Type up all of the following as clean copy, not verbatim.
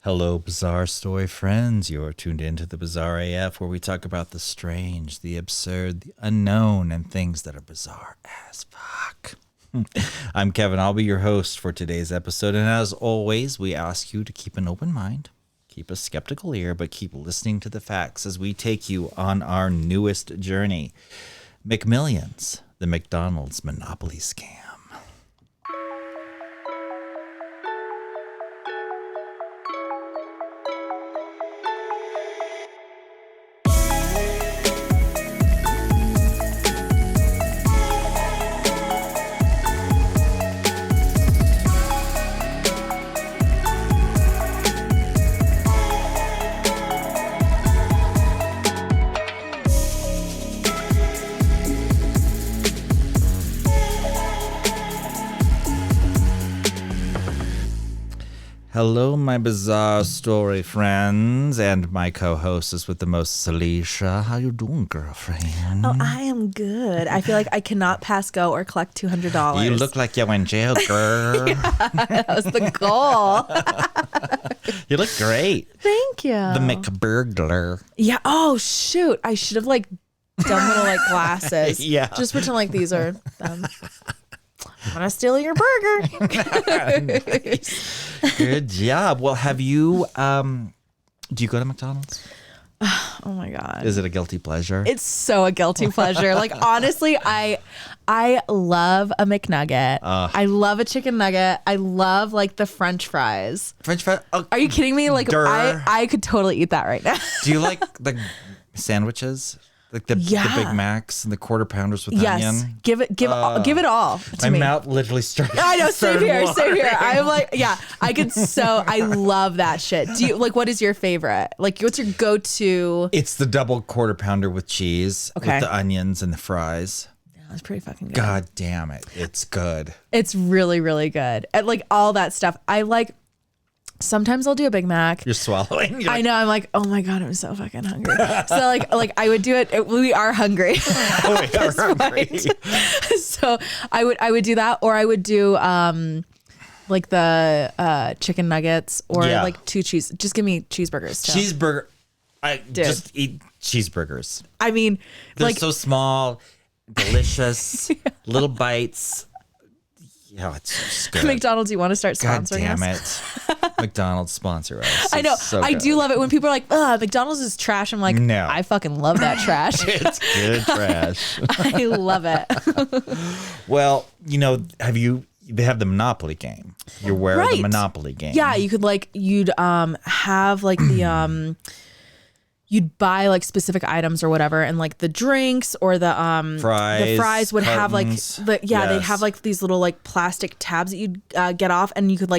Hello, Bizarre Story friends. You're tuned into the Bizarre AF, where we talk about the strange, the absurd, the unknown, and things that are bizarre as fuck. I'm Kevin. I'll be your host for today's episode. And as always, we ask you to keep an open mind, keep a skeptical ear, but keep listening to the facts as we take you on our newest journey. McMillions, the McDonald's Monopoly scam. Hello, my Bizarre Story friends, and my co-host is with the most, Alicia. How you doing, girlfriend? Oh, I am good. I feel like I cannot pass go or collect $200. You look like you went jail, girl. Yeah, that was the goal. You look great. Thank you. The McBurglar. Yeah. Oh, shoot. I should have done little glasses. Yeah. Just pretend like these are them. I'm going to steal your burger. Nice. Good job. Well, have you, do you go to McDonald's? Oh my God. Is it a guilty pleasure? It's so a guilty pleasure. Honestly, I love a McNugget. I love a chicken nugget. I love the French fries. French fries? Oh, are you kidding me? I could totally eat that right now. do you like the sandwiches? Like the Big Macs and the quarter pounders with onion. Give it all to my me. mouth literally started. I know, same here. I'm I love that shit. Do you what is your favorite? What's your go-to? It's the double quarter pounder with cheese, Okay, with the onions and the fries. Yeah, that's pretty fucking good. God damn it, it's good. It's really, really good. And all that stuff. Sometimes I'll do a Big Mac. You're swallowing. I know. I'm like, oh my God, I'm so fucking hungry. So I would do it. We are hungry. We are hungry. So I would do that, or I would do the chicken nuggets, or two cheese. Just give me cheeseburgers. Too. Cheeseburger. Just eat cheeseburgers. I mean, they're so small, delicious, little bites. Yeah, it's just good. McDonald's, you want to start sponsoring God damn us? it. McDonald's sponsor us. I know. So I do love it when people are like, McDonald's is trash. I'm like, no. I fucking love that trash. It's good trash. I love it. Well, they have the Monopoly game. You're aware of the Monopoly game. Yeah, you could you'd have the you'd buy specific items or whatever, and the drinks or the fries would cartons. have they'd have these little plastic tabs that you'd get off, and you could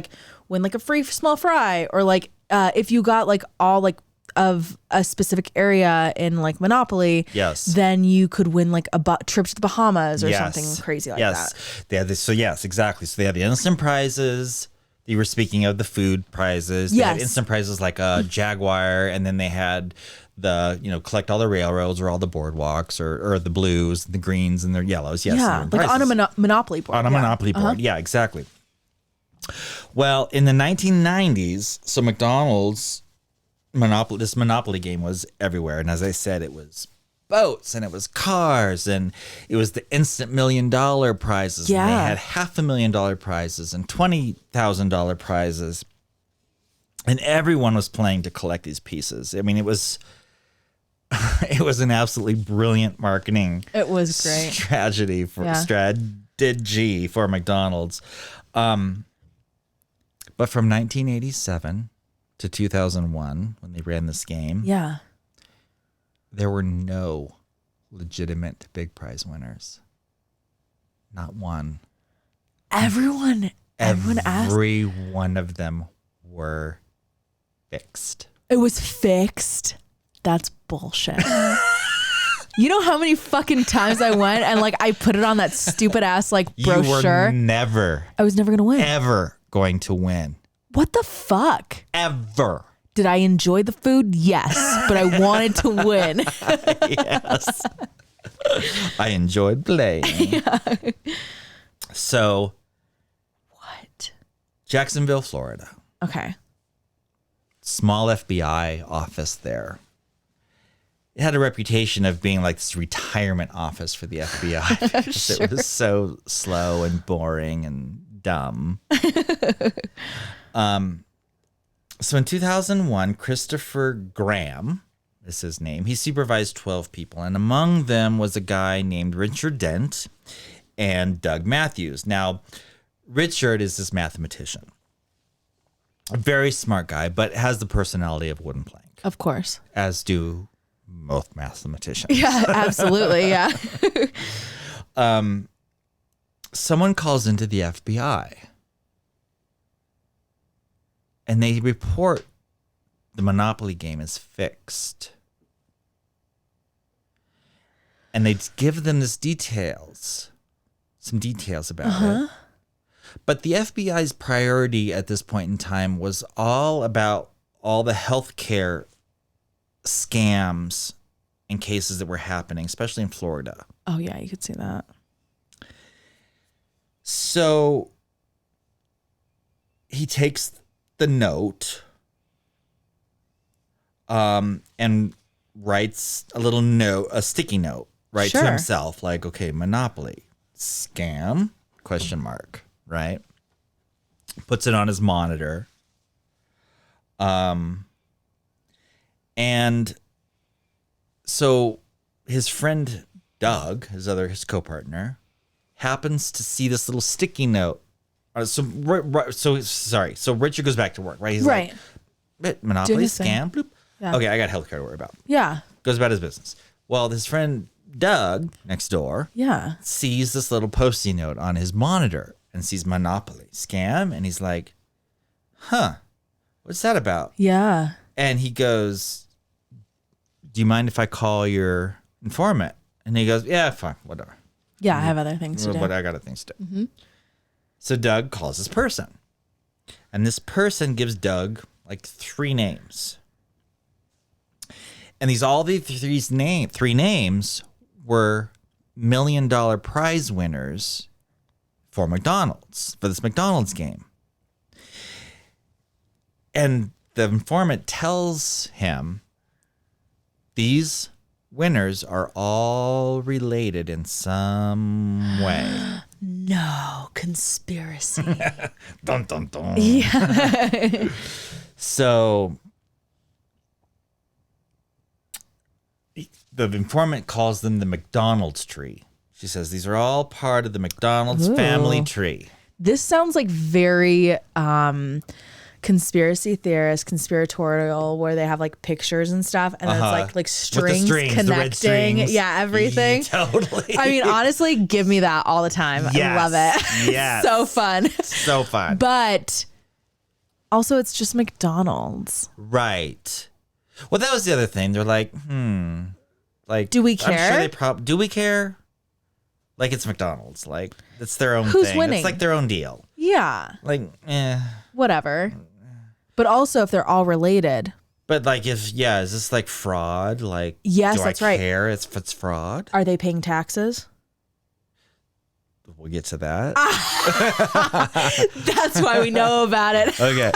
win a free small fry, or if you got all of a specific area in Monopoly, yes, then you could win a trip to the Bahamas or something crazy that. They had this, so yes, exactly. So they had the instant prizes. You were speaking of the food prizes. They had instant prizes like a Jaguar, and then they had the, collect all the railroads or all the boardwalks or the blues, the greens, and the yellows. Yes. Yeah, on a Monopoly board. On a Monopoly board. Yeah, exactly. Well, in the 1990s, so McDonald's this Monopoly game was everywhere. And as I said, it was boats and it was cars and it was the instant $1 million prizes. Yeah. And they had $500,000 prizes and $20,000 prizes. And everyone was playing to collect these pieces. I mean, it was an absolutely brilliant marketing. It was great. Strategy for McDonald's. But from 1987 to 2001, when they ran this game, there were no legitimate big prize winners. Not one. Everyone asked. Every one of them were fixed. It was fixed. That's bullshit. You know how many fucking times I went and I put it on that stupid ass brochure? You were never. I was never gonna win. Ever going to win. What the fuck? Ever. Did I enjoy the food? Yes, but I wanted to win. Yes. I enjoyed playing. Yeah. So. What? Jacksonville, Florida. Okay. small FBI office there. It had a reputation of being like this retirement office for the FBI because Sure. it was so slow and boring and dumb. So in 2001, Christopher Graham is his name. He supervised 12 people, and among them was a guy named Richard Dent and Doug Matthews. Now, Richard is this mathematician, a very smart guy, but has the personality of a wooden plank, Of course. as do most mathematicians. Yeah, absolutely. Yeah. Someone calls into the FBI, and they report the Monopoly game is fixed. And they give them some details about it. But the FBI's priority at this point in time was all about all the healthcare scams and cases that were happening, especially in Florida. Oh, yeah, you could see that. So he takes the note and writes a sticky note, right, Sure. to himself, like, okay, Monopoly, scam, ? Right? Puts it on his monitor. And so his friend Doug, his co-partner, happens to see this little sticky note. So Richard goes back to work, right? He's Right. like, Monopoly, his thing. scam, bloop. Yeah. Okay, I got healthcare to worry about. Yeah. Goes about his business. Well, his friend Doug next door Yeah. sees this little Post-it note on his monitor and sees Monopoly, scam, and he's like, what's that about? Yeah. And he goes, do you mind if I call your informant? And he goes, yeah, fine, whatever. Yeah, I have other things to do. But I got things to do. So Doug calls this person. And this person gives Doug like 3 names. And three names were $1 million prize winners for McDonald's, for this McDonald's game. And the informant tells him these winners are all related in some way. No, conspiracy. Dun, dun, dun. Yeah. So the informant calls them the McDonald's tree. She says these are all part of the McDonald's family tree. This sounds like very conspiracy theorist, conspiratorial, where they have like pictures and stuff, and then it's like With the strings the red connecting. strings. Yeah, everything. Totally. I mean, honestly, give me that all the time. I Yes. love it. Yes. So fun. So fun. But also, it's just McDonald's. Right. Well, that was the other thing. They're like, like, Do we I'm care? sure do we care? Like, it's McDonald's. Like, it's their own Who's thing. winning? It's like their own deal. Yeah. Like, Whatever. But also, if they're all related. But like, is this like fraud? Like, Yes, do that's I right. care if it's fraud? Are they paying taxes? We'll get to that. That's why we know about it. Okay.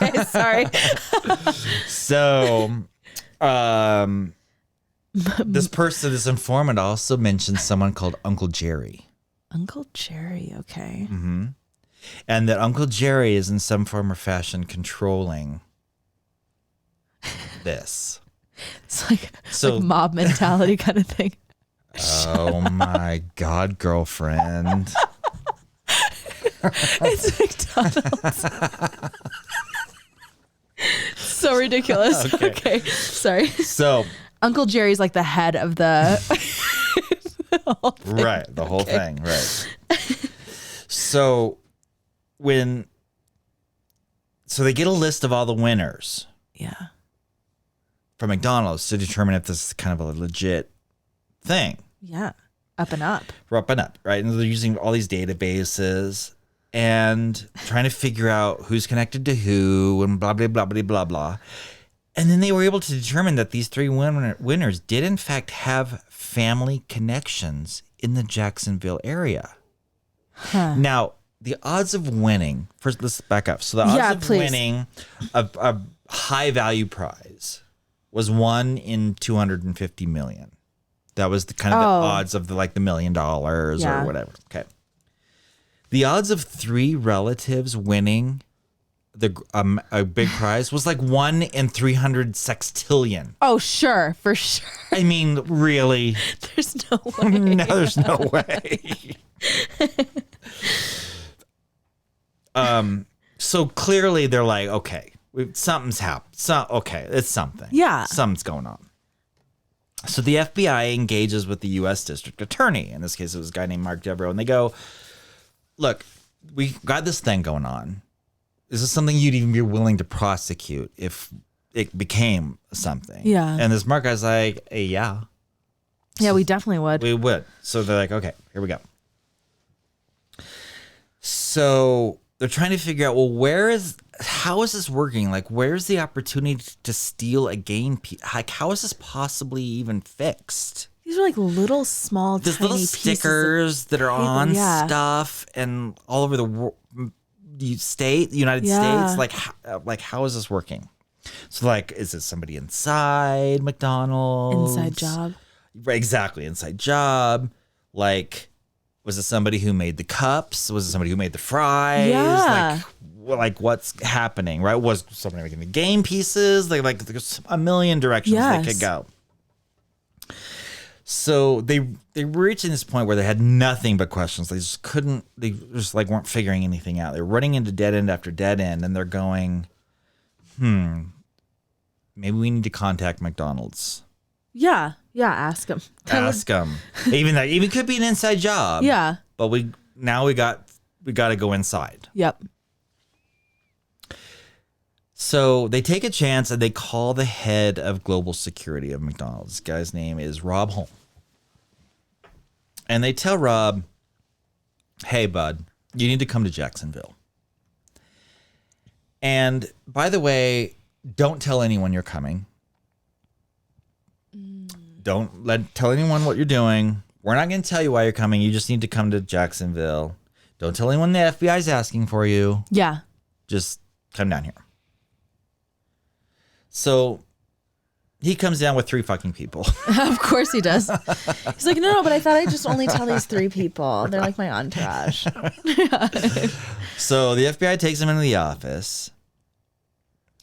Okay, sorry. So, this informant also mentioned someone called Uncle Jerry. Uncle Jerry, okay. And that Uncle Jerry is in some form or fashion controlling this. It's like So- mob mentality kind of thing. Oh my God, girlfriend. It's McDonald's. So ridiculous. Okay. Sorry. So, Uncle Jerry's like the head of the whole thing. right, the whole thing, right. So, so they get a list of all the winners Yeah. from McDonald's to determine if this is kind of a legit thing. Yeah. Up and up. We're up and up, right? And they're using all these databases and trying to figure out who's connected to who and blah, blah, blah, blah, blah, blah. And then they were able to determine that these 3 winners did, in fact, have family connections in the Jacksonville area. Huh. Now, the odds of winning, first let's back up. So the odds of winning a high value prize was 1 in 250 million. That was the kind of the odds of the $1 million or whatever. Okay. The odds of 3 relatives winning a big prize was 1 in 300 sextillion. Oh, sure, for sure. I mean, really? There's no way. No, there's no way. So clearly they're like, okay, something's happened. Okay, it's something. Yeah. Something's going on. So the FBI engages with the U.S. District Attorney. In this case, it was a guy named Mark Devereaux. And they go, look, we got this thing going on. Is this something you'd even be willing to prosecute if it became something? Yeah. And this Mark guy's like, yeah. Yeah, we definitely would. We would. So they're like, okay, here we go. So they're trying to figure out, well, how is this working? Where's the opportunity to steal a game? How is this possibly even fixed? These are little small, There's tiny little stickers that are on stuff and all over the United States. How is this working? So is it somebody inside McDonald's? Inside job. Exactly. Inside job. Was it somebody who made the cups? Was it somebody who made the fries? Yeah. What's happening, right? Was somebody making the game pieces? There's a million directions they could go. So they were reaching this point where they had nothing but questions. They just weren't figuring anything out. They're running into dead end after dead end, and they're going, maybe we need to contact McDonald's. Yeah. Yeah, ask them. Ask them. Even could be an inside job. Yeah. But we got to go inside. Yep. So they take a chance and they call the head of global security of McDonald's. This guy's name is Rob Holm. And they tell Rob, hey, bud, you need to come to Jacksonville. And by the way, don't tell anyone you're coming. Don't tell anyone what you're doing. We're not going to tell you why you're coming. You just need to come to Jacksonville. Don't tell anyone the FBI's asking for you. Yeah. Just come down here. So he comes down with 3 fucking people. Of course he does. He's like, no, but I thought I'd just only tell these 3 people. They're like my entourage. So the FBI takes him into the office.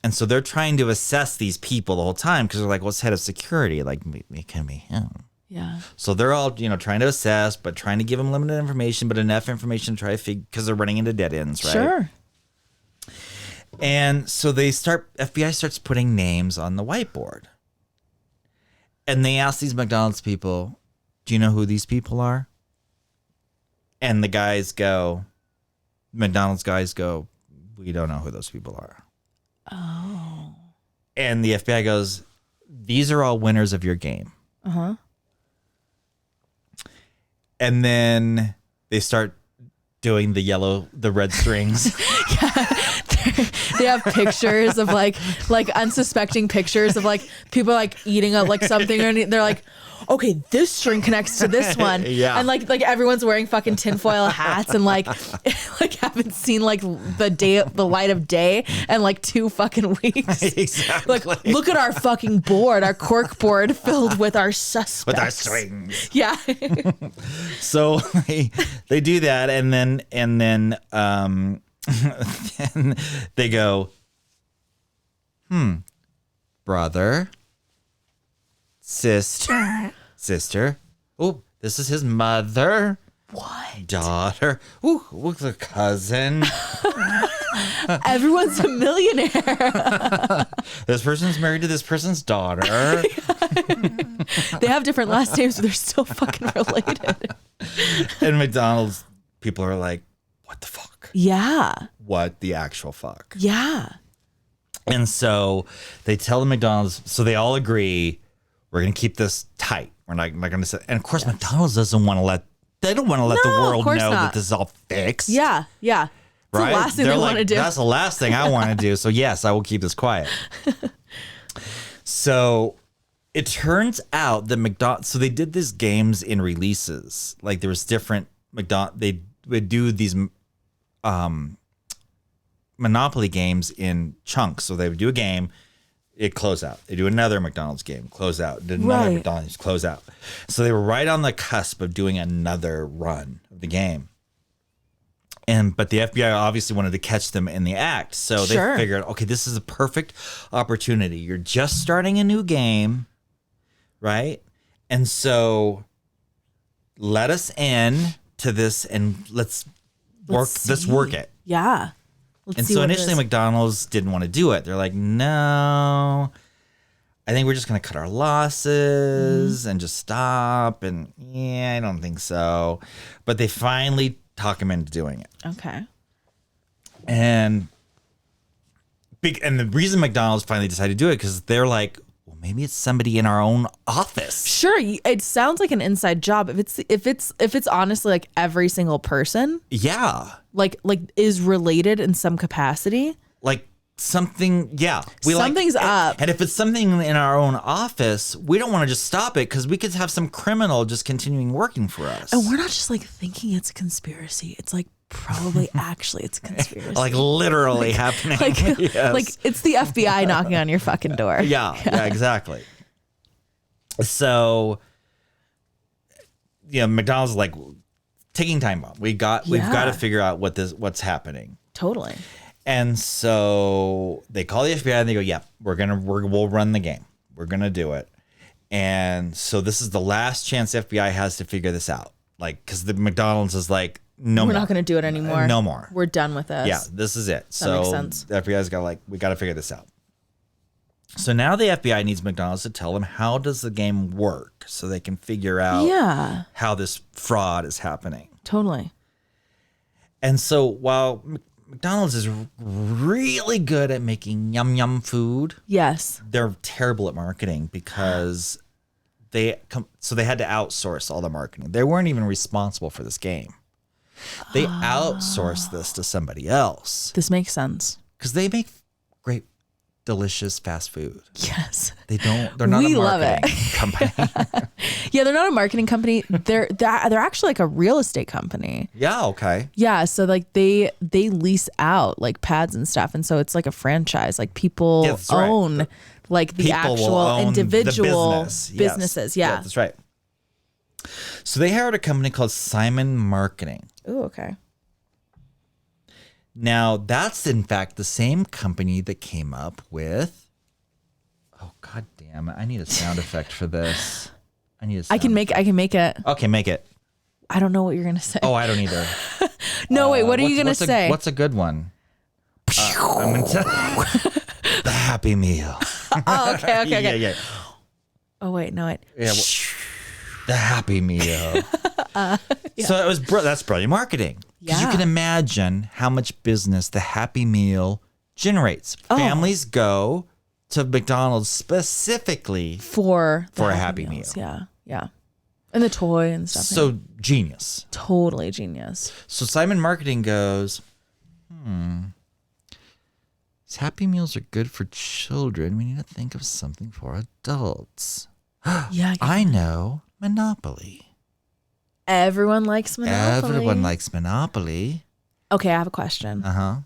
And so they're trying to assess these people the whole time because they're like, what's head of security? It can be him. Yeah. So they're all, trying to assess, but trying to give him limited information, but enough information to try to figure, because they're running into dead ends, right? Sure. And so FBI starts putting names on the whiteboard. And they ask these McDonald's people, do you know who these people are? And McDonald's guys go, we don't know who those people are. Oh. And the FBI goes, these are all winners of your game. Uh-huh. And then they start doing the red strings. They have pictures of unsuspecting pictures of people eating up something, and they're like, okay, this string connects to this one. Yeah. And everyone's wearing fucking tinfoil hats and haven't seen the light of day in 2 fucking weeks. Exactly. Look at our fucking board, our cork board filled with our suspects. With our strings. Yeah. So they do that, and then then they go, brother, sister. Oh, this is his mother. What? Daughter. Ooh, look, the cousin. Everyone's a millionaire. This person's married to this person's daughter. They have different last names, but they're still fucking related. And McDonald's people are like, what the fuck? Yeah. What the actual fuck? Yeah. And so they tell the McDonald's, so they all agree, we're going to keep this tight. We're not going to say, and of course, McDonald's doesn't want to let the world know that this is all fixed. Yeah. Yeah. It's right? the last thing they want to do. That's the last thing I want to do. So yes, I will keep this quiet. So it turns out that so they did these games in releases. There was different they would do these Monopoly games in chunks. So they would do a game, it close out. They do another McDonald's game, close out. Did another Right. McDonald's, close out. So they were right on the cusp of doing another run of the game. But the FBI obviously wanted to catch them in the act. So they Sure. figured, okay, this is a perfect opportunity. You're just starting a new game, right? And so let us in to this and let's work it. Yeah. Let's And see so what it initially is. McDonald's didn't want to do it. They're like, no, I think we're just going to cut our losses and just stop. And yeah, I don't think so. But they finally talk him into doing it. Okay. And the reason McDonald's finally decided to do it because they're like, well, maybe it's somebody in our own office. Sure, it sounds like an inside job. If it's honestly like every single person, Yeah. like is related in some capacity. Like something, yeah. Something's up. And if it's something in our own office, we don't want to just stop it because we could have some criminal just continuing working for us. And we're not just like thinking it's a conspiracy. It's like probably actually it's a conspiracy. Like literally happening. like, Yes. like it's the FBI knocking on your fucking door. Yeah, exactly. So, McDonald's is like taking time bomb. We've got to figure out what's happening. Totally. And so they call the FBI and they go, yeah, we'll run the game. We're going to do it. And so this is the last chance the FBI has to figure this out. Like, because the McDonald's is like, no We're more. not going to do it anymore. No more. We're done with this. Yeah, this is it. That makes sense. The FBI's got we got to figure this out. So now the FBI needs McDonald's to tell them how does the game work so they can figure out how this fraud is happening. Totally. And so while McDonald's is really good at making yum yum food, Yes. they're terrible at marketing because they had to outsource all the marketing. They weren't even responsible for this game. They outsourced this to somebody else This makes sense. because they make great, delicious fast food. Yes. They're not We a love marketing company. Yeah, they're not a marketing company. They're actually like a real estate company. Yeah, okay. Yeah, so like they lease out like pads and stuff, and so it's like a franchise. Like people Yeah, that's right. own like the People will actual own the individual business. Yes. businesses. Yeah. That's right. So they hired a company called Simon Marketing. Oh, okay. Now, that's in fact the same company that came up with. Oh, God damn it. I need a sound effect for this. I can make it. Okay, make it. I don't know what you're gonna say. Oh, I don't either. No, wait. What are you gonna what's say? What's a good one? I'm gonna tell the Happy Meal. Oh, okay. Yeah. Oh, wait. No, wait. Yeah, the Happy Meal. So it was that's brilliant marketing. Because you Yeah. can imagine how much business the Happy Meal generates. Oh. Families go to McDonald's specifically. For a Happy Meals. Meal. Yeah. Yeah. And the toy and stuff. So genius. Totally genius. So Simon Marketing goes, these Happy Meals are good for children. We need to think of something for adults. Yeah. I know, Monopoly. Everyone likes Monopoly. Everyone likes Monopoly. Okay, I have a question. Uh-huh.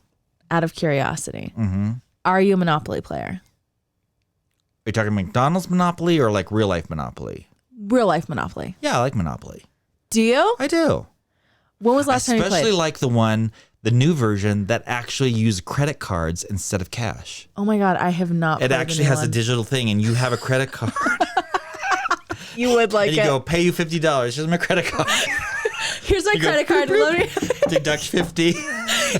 Out of curiosity. Mm-hmm. Are you a Monopoly player? Are you talking McDonald's Monopoly or like real life Monopoly? Real life Monopoly. Yeah, I like Monopoly. Do you? I do. When was the last time you Especially played? like the new version that actually use credit cards instead of cash. Oh my God, I have not It played actually the new has a one. digital thing and you have a credit card. You would like And you it. go, pay you $50. Here's my credit card. Here's my You go, credit card. Let me. Deduct 50.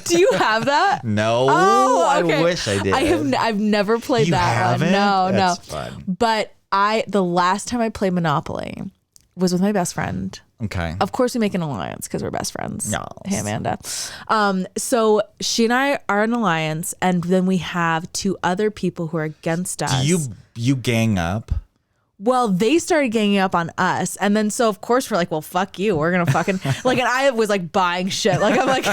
Do you have that? No, Oh, okay. I wish I did. I've never played You that haven't? one. No, That's no. fun. But the last time I played Monopoly was with my best friend. Okay. Of course, we make an alliance because we're best friends. Yes. Hey, Amanda. So she and I are an alliance, and then we have two other people who are against us. Do you gang up? Well, they started ganging up on us, and then so of course we're like, well, fuck you, we're gonna fucking like. And I was like buying shit. Like I'm like,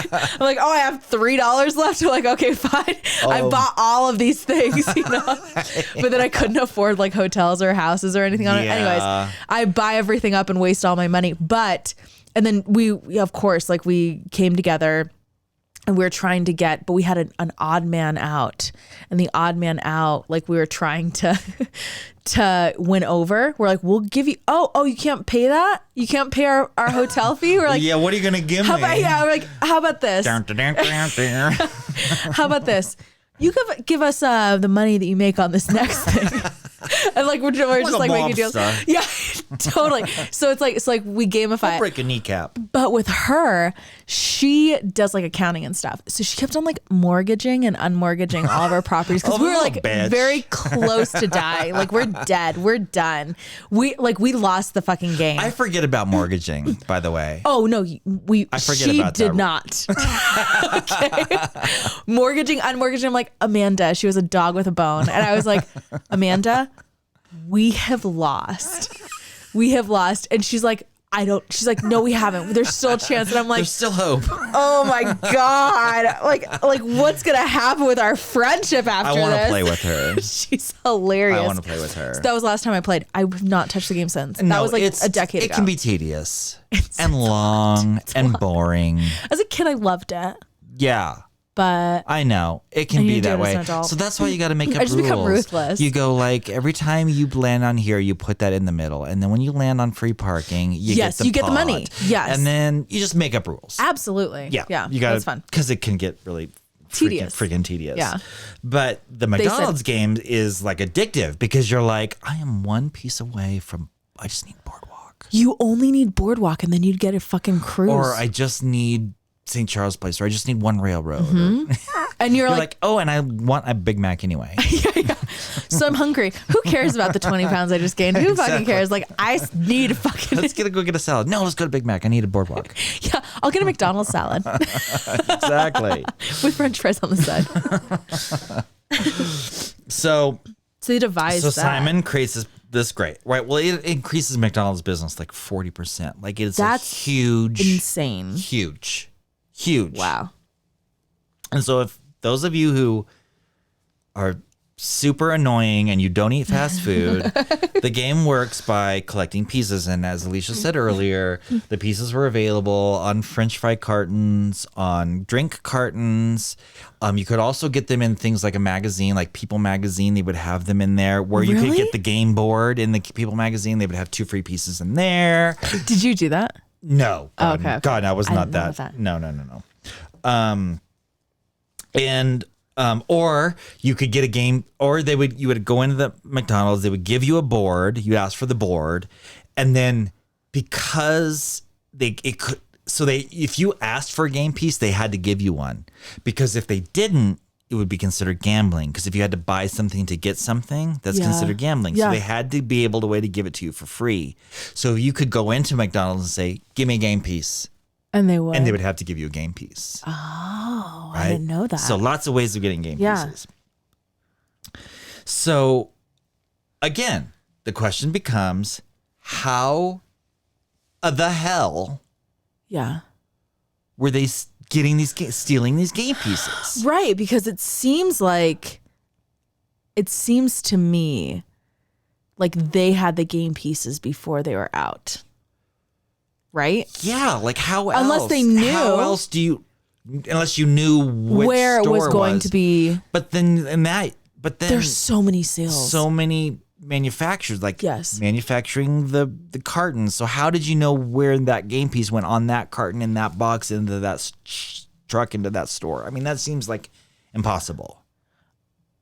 oh, I have $3 left. We're like, okay, fine. I bought all of these things, but then I couldn't afford like hotels or houses or anything on it. Yeah. Anyways, I buy everything up and waste all my money. And then we of course like we came together. and we were trying to get, but we had an odd man out, and the odd man out, like we were trying to to win over. We're like, we'll give you, you can't pay that? You can't pay our hotel fee? We're like, yeah, what are you going to give me? We're like, how about this? How about this? You give us the money that you make on this next thing. And like we're just like making deals. Yeah, totally. So it's like we gamify I'll break a kneecap. But with her, she does like accounting and stuff. So she kept on like mortgaging and unmortgaging all of our properties because we were like very close to die. Like we're dead. We're done. We lost the fucking game. I forget about mortgaging, by the way. Oh no, I forget she about did that. not. Okay. Mortgaging, unmortgaging. I'm like, Amanda, she was a dog with a bone. And I was like, Amanda, we have lost. We have lost. And she's like, she's like, no, we haven't. There's still a chance. And I'm like, there's still hope. Oh my God. Like what's going to happen with our friendship after this? I want to play with her. She's hilarious. I want to play with her. So that was the last time I played. I have not touched the game since. That was like a decade ago. It can be tedious and long and boring. As a kid, I loved it. Yeah. But I know it can be that way. So that's why you got to make up rules. I just become ruthless. You go like every time you land on here, you put that in the middle, and then when you land on free parking, you get the money. Yes, and then you just make up rules. Absolutely. Yeah. You got that's fun because it can get really freaking tedious. Yeah. But the McDonald's game is like addictive because you're like, I am one piece away from. I just need Boardwalk. You only need Boardwalk, and then you'd get a fucking cruise. Or I just need St. Charles Place, or I just need one railroad. Mm-hmm. And you're like, oh, and I want a Big Mac anyway. yeah. So I'm hungry. Who cares about the 20 pounds I just gained? Who fucking cares? Like, I need fucking. Let's go get a salad. No, let's go to Big Mac. I need a Boardwalk. Yeah, I'll get a McDonald's salad. Exactly. With French fries on the side. So they devised that. So Simon creates this great, right? Well, it increases McDonald's business like 40%. Like that's huge. Insane. Huge. Wow. And so if those of you who are super annoying and you don't eat fast food, the game works by collecting pieces. And as Alicia said earlier, the pieces were available on French fry cartons, on drink cartons. You could also get them in things like a magazine, like People magazine. They would have them in there where you could get the game board in the People magazine. They would have 2 free pieces in there. Did you do that? No. God, okay. God, I was not that. No. Or you could get a game, or you would go into the McDonald's, they would give you a board, you ask for the board, and then because if you asked for a game piece, they had to give you one. Because if they didn't, it would be considered gambling. Because if you had to buy something to get something, that's considered gambling. So they had to be able to give it to you for free. So you could go into McDonald's and say, give me a game piece. And they would. And they would have to give you a game piece. Oh, right? I didn't know that. So lots of ways of getting game pieces. So again, the question becomes, how the hell were they stealing these game pieces? Right, because it seems to me like they had the game pieces before they were out. Right? Yeah, like how else? Unless they knew. How else do you, unless you knew where it was going to be. But then there's so many sales. So many manufacturers, manufacturing the cartons. So how did you know where that game piece went on that carton, in that box, into that truck, into that store? I mean, that seems like impossible.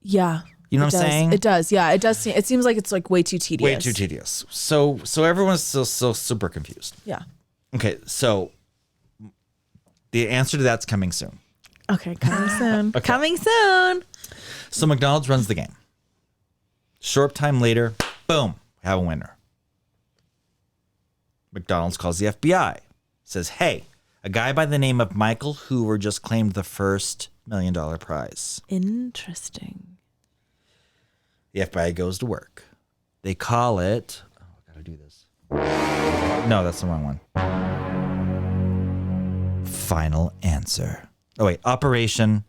Yeah. You know what I'm saying? It does. Yeah, it does. It seems like it's like way too tedious. Way too tedious. So everyone's still super confused. Yeah. Okay, so the answer to that's coming soon. Okay, coming soon. Okay. Coming soon. So McDonald's runs the game. Short time later, boom, we have a winner. McDonald's calls the FBI. Says, hey, a guy by the name of Michael Hoover just claimed the first $1 million prize. Interesting. The FBI goes to work. They call it... Oh, I gotta do this. No, that's the wrong one. Final Answer. Oh, wait. Operation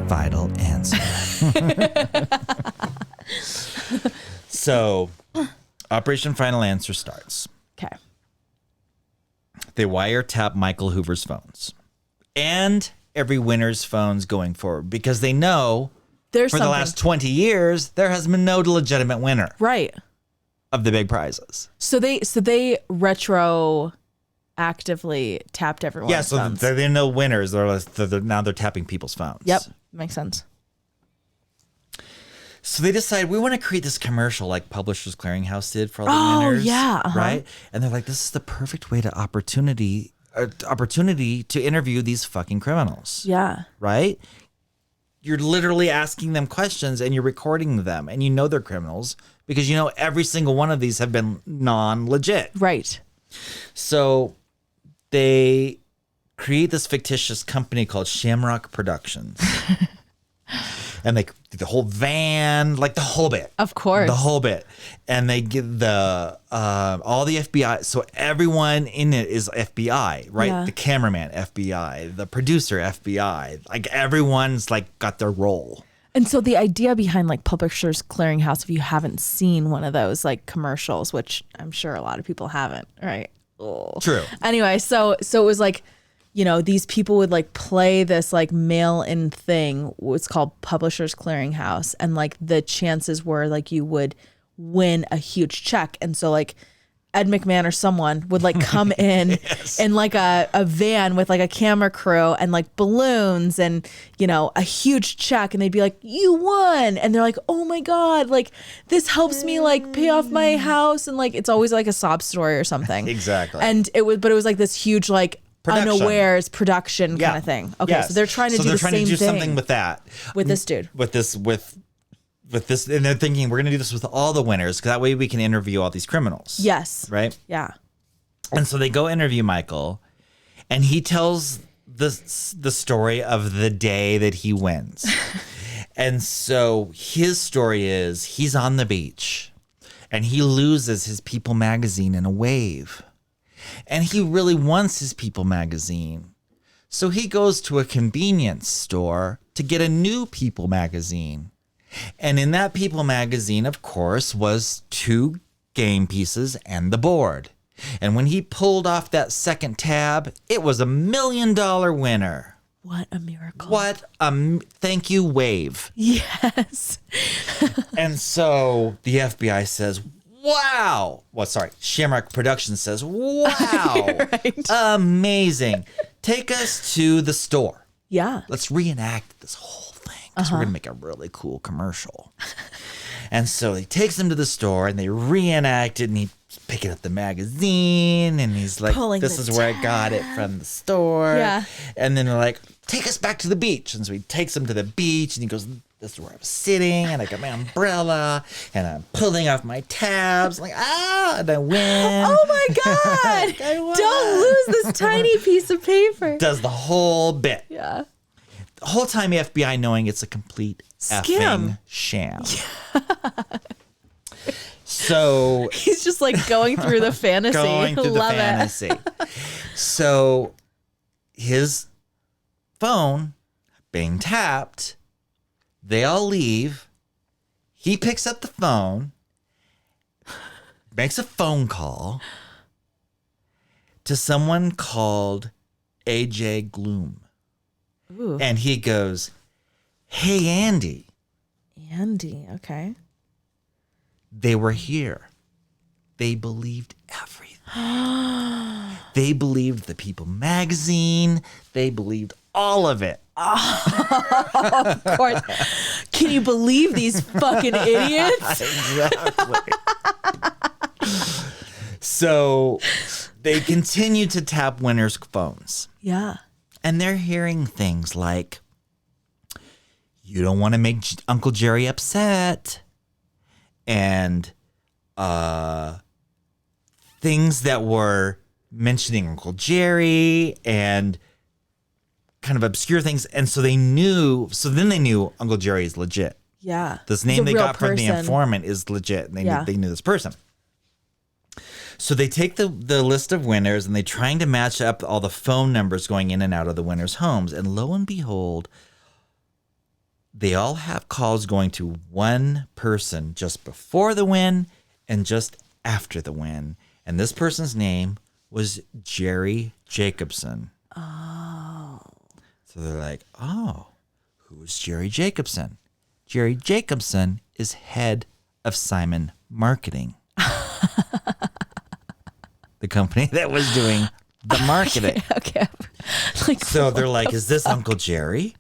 Final Answer. So, Operation Final Answer starts. Okay. They wiretap Michael Hoover's phones. And every winner's phones going forward because they know There's for the something. last 20 years, there has been no legitimate winner Right. of the big prizes. So they retroactively tapped everyone's Yeah, so phones. they're no winners. Now they're tapping people's phones. Yep. Makes sense. So they decide we want to create this commercial like Publishers Clearinghouse did for all the Oh, winners. yeah, Right? And they're like, this is the perfect way to opportunity to interview these fucking criminals. Yeah. Right? You're literally asking them questions and you're recording them and you know they're criminals because you know every single one of these have been non-legit. Right. So they create this fictitious company called Shamrock Productions. And they the whole van, like the whole bit. Of course. The whole bit. And they give the all the FBI. So everyone in it is FBI, right? Yeah. The cameraman, FBI, the producer, FBI. Like everyone's like got their role. And so the idea behind like Publishers Clearinghouse, if you haven't seen one of those like commercials, which I'm sure a lot of people haven't, right? Oh. True. Anyway, so it was like, you know, these people would like play this like mail-in thing. It's called Publishers Clearinghouse, and like the chances were like you would win a huge check. And so like Ed McMahon or someone would like come in Yes. in like a van with like a camera crew and like balloons and, you know, a huge check, and they'd be like, you won. And they're like, oh my God, like this helps me like pay off my house. And like, it's always like a sob story or something. Exactly. And it was this huge like Production. unawares production Yeah. kind of thing. Okay. Yes. So they're trying to do the same thing something with that. with this dude. With this, and they're thinking we're going to do this with all the winners because that way we can interview all these criminals. Yes. Right. Yeah. And so they go interview Michael, and he tells the story of the day that he wins. And so his story is he's on the beach, and he loses his People magazine in a wave, and he really wants his People magazine. So he goes to a convenience store to get a new People magazine. And in that People magazine, of course, was 2 game pieces and the board. And when he pulled off that second tab, it was $1 million winner. What a miracle. What a thank you wave. Yes. And so the FBI says, wow. Well, sorry, Shamrock Productions says, wow. Right. Amazing. Take us to the store. Yeah. Let's reenact this whole thing because we're going to make a really cool commercial. And so he takes them to the store and they reenact it, and he's picking up the magazine and he's like, Pulling this the is where I got it from the store. Yeah. And then they're like, take us back to the beach. And so he takes them to the beach and he goes, this is where I was sitting, and I got my umbrella and I'm pulling off my tabs. Like, and I win. Oh my God. I won. Don't lose this tiny piece of paper. Does the whole bit. Yeah. The whole time the FBI knowing it's a complete Scam. effing sham. So He's just like going through the fantasy. going through the Love fantasy. So his phone being tapped, they all leave. He picks up the phone, makes a phone call to someone called AJ Gloom. it. Ooh. And he goes, hey, Andy, Andy. Okay. they were here. They believed everything. They believed the People magazine. They believed all of it. Of course. Can you believe these fucking idiots? Exactly. So they continue to tap winners' phones. Yeah. And they're hearing things like, you don't want to make Uncle Jerry upset. And things that were mentioning Uncle Jerry and kind of obscure things. And so then they knew Uncle Jerry is legit. Yeah. This He's name a they real got from the person. informant is legit. And Yeah. they knew this person. So they take the list of winners and they're trying to match up all the phone numbers going in and out of the winners' homes. And lo and behold, they all have calls going to one person just before the win and just after the win. And this person's name was Jerry Jacobson. Oh. So they're like, oh, who's Jerry Jacobson? Jerry Jacobson is head of Simon Marketing. The company that was doing the marketing. Okay. Like, So they're like, is this Uncle Jerry?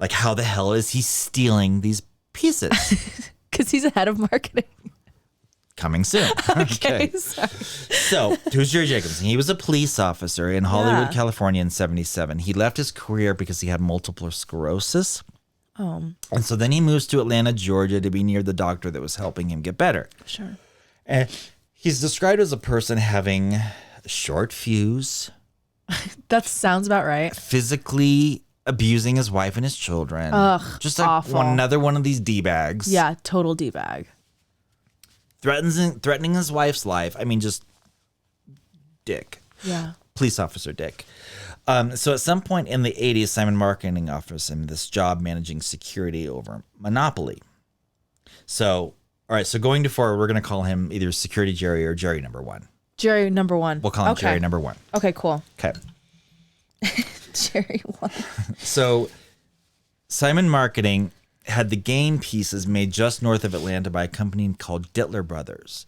Like, how the hell is he stealing these pieces? because he's a head of marketing. Coming soon. Okay. Sorry. So, who's Jerry Jacobson? He was a police officer in Hollywood, Yeah. California in 1977. He left his career because he had multiple sclerosis. Oh, And so then he moves to Atlanta, Georgia to be near the doctor that was helping him get better. sure. And he's described as a person having a short fuse, That sounds about right. physically abusing his wife and his children. Ugh, just like awful. another one of these D-bags. Yeah, total D-bag. Threatening his wife's life. I mean, just dick. Yeah. Police officer dick. So at some point in the 80s, Simon Marketing offers him this job managing security over Monopoly. So, all right, so going to forward, we're going to call him either Security Jerry or Jerry number one. Jerry number one. We'll call him Okay. Jerry number one. Okay, cool. Okay. Jerry one. So Simon Marketing had the game pieces made just north of Atlanta by a company called Dittler Brothers.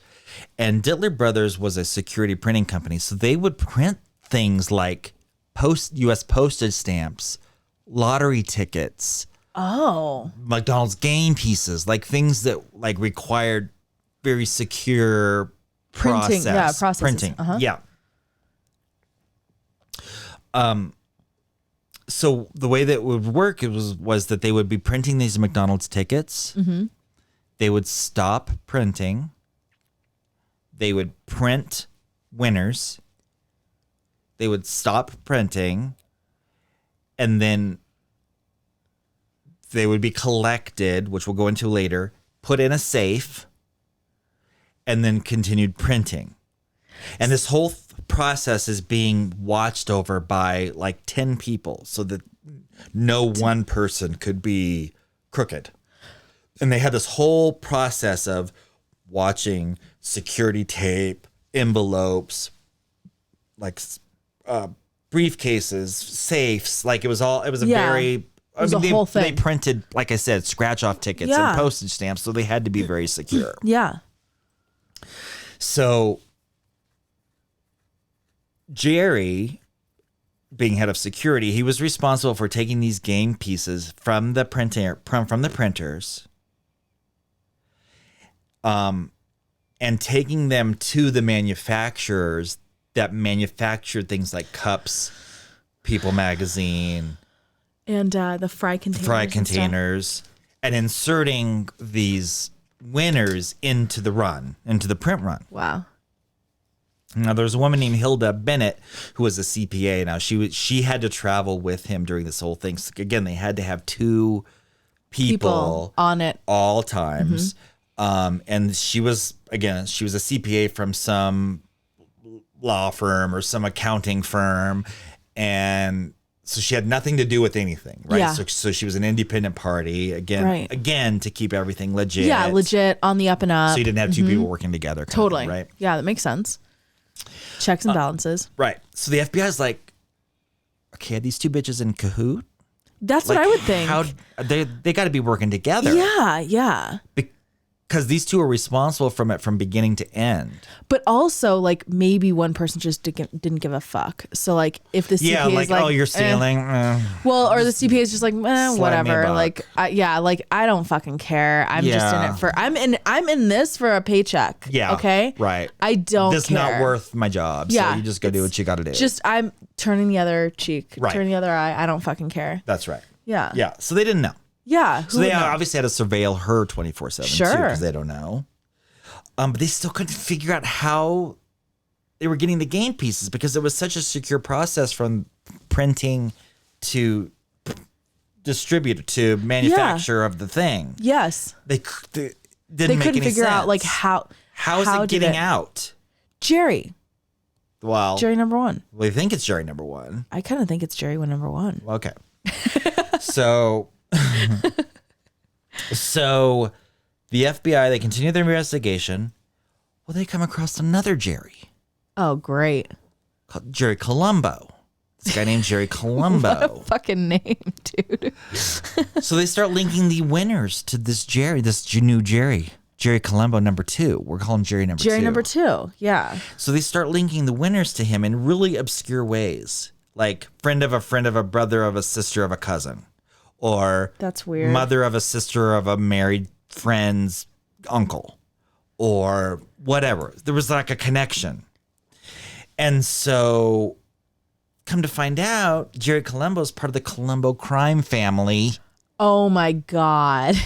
And Dittler Brothers was a security printing company. So they would print things like U.S. postage stamps, lottery tickets, Oh. McDonald's game pieces, like things that like required very secure Printing, process. yeah, processes. Printing. Uh-huh. Yeah. So the way that would work was that they would be printing these McDonald's tickets. Mm-hmm. They would stop printing. They would print winners. They would stop printing, and then they would be collected, which we'll go into later, put in a safe, and then continued printing. And this whole process is being watched over by like 10 people so that no one person could be crooked. And they had this whole process of watching security tape, envelopes, like briefcases, safes. Like it was a Yeah. very, It was a whole they thing. printed, like I said, scratch off tickets Yeah. and postage stamps. So they had to be very secure. Yeah. So Jerry, being head of security, he was responsible for taking these game pieces from the from the printers, and taking them to the manufacturers that manufactured things like cups, People magazine, And the fry containers. and inserting these winners into the print run. Wow. Now, there's a woman named Hilda Bennett who was a CPA. Now, she had to travel with him during this whole thing. So again, they had to have two people on it. all times. And she was a CPA from some law firm or some accounting firm. And so she had nothing to do with anything, right? Yeah. So she was an independent party, Right. again, to keep everything legit. Yeah, legit on the up and up. So you didn't have two people working together. kind of, Totally. right? Yeah, that makes sense. Checks and balances. Right. So the FBI is like, okay, are these two bitches in cahoot? That's Like, what I would think. How they got to be working together. Yeah. Because these two are responsible from beginning to end. But also, like, maybe one person just didn't give a fuck. So, like, if the CPA Yeah, is like, like, oh, you're stealing. well, or the CPA is just like, slide me a whatever. buck. Like, I don't fucking care. I'm just in Yeah. it for. I'm in this for a paycheck. Yeah. Okay. Right. I don't. This is care. not worth my job. Yeah, So you just go do it's what you got to do. Just I'm turning the other cheek, Right. turning the other eye. I don't fucking care. That's right. Yeah. Yeah. So they didn't know. Yeah. So they obviously had to surveil her 24/7 too, Sure. because they don't know. But they still couldn't figure out how they were getting the game pieces because it was such a secure process from printing to distributor to manufacturer of the thing. Yes. They didn't They make couldn't any figure out sense. like how is how it did getting out? Jerry. Well, Jerry number one. we think it's Jerry number one. I kind of think it's Jerry number one. Okay. So the FBI, they continue their investigation. Well, they come across another Jerry Oh, great. called Jerry Colombo. This guy named Jerry Colombo. Fucking name, dude. So they start linking the winners to this new Jerry Colombo number 2. We're calling Jerry number 2. Jerry number 2, yeah. So they start linking the winners to him in really obscure ways, like friend of a brother of a sister of a cousin, or that's weird. Mother of a sister of a married friend's uncle, or whatever. There was like a connection. And so come to find out, Jerry Colombo is part of the Colombo crime family. Oh my God.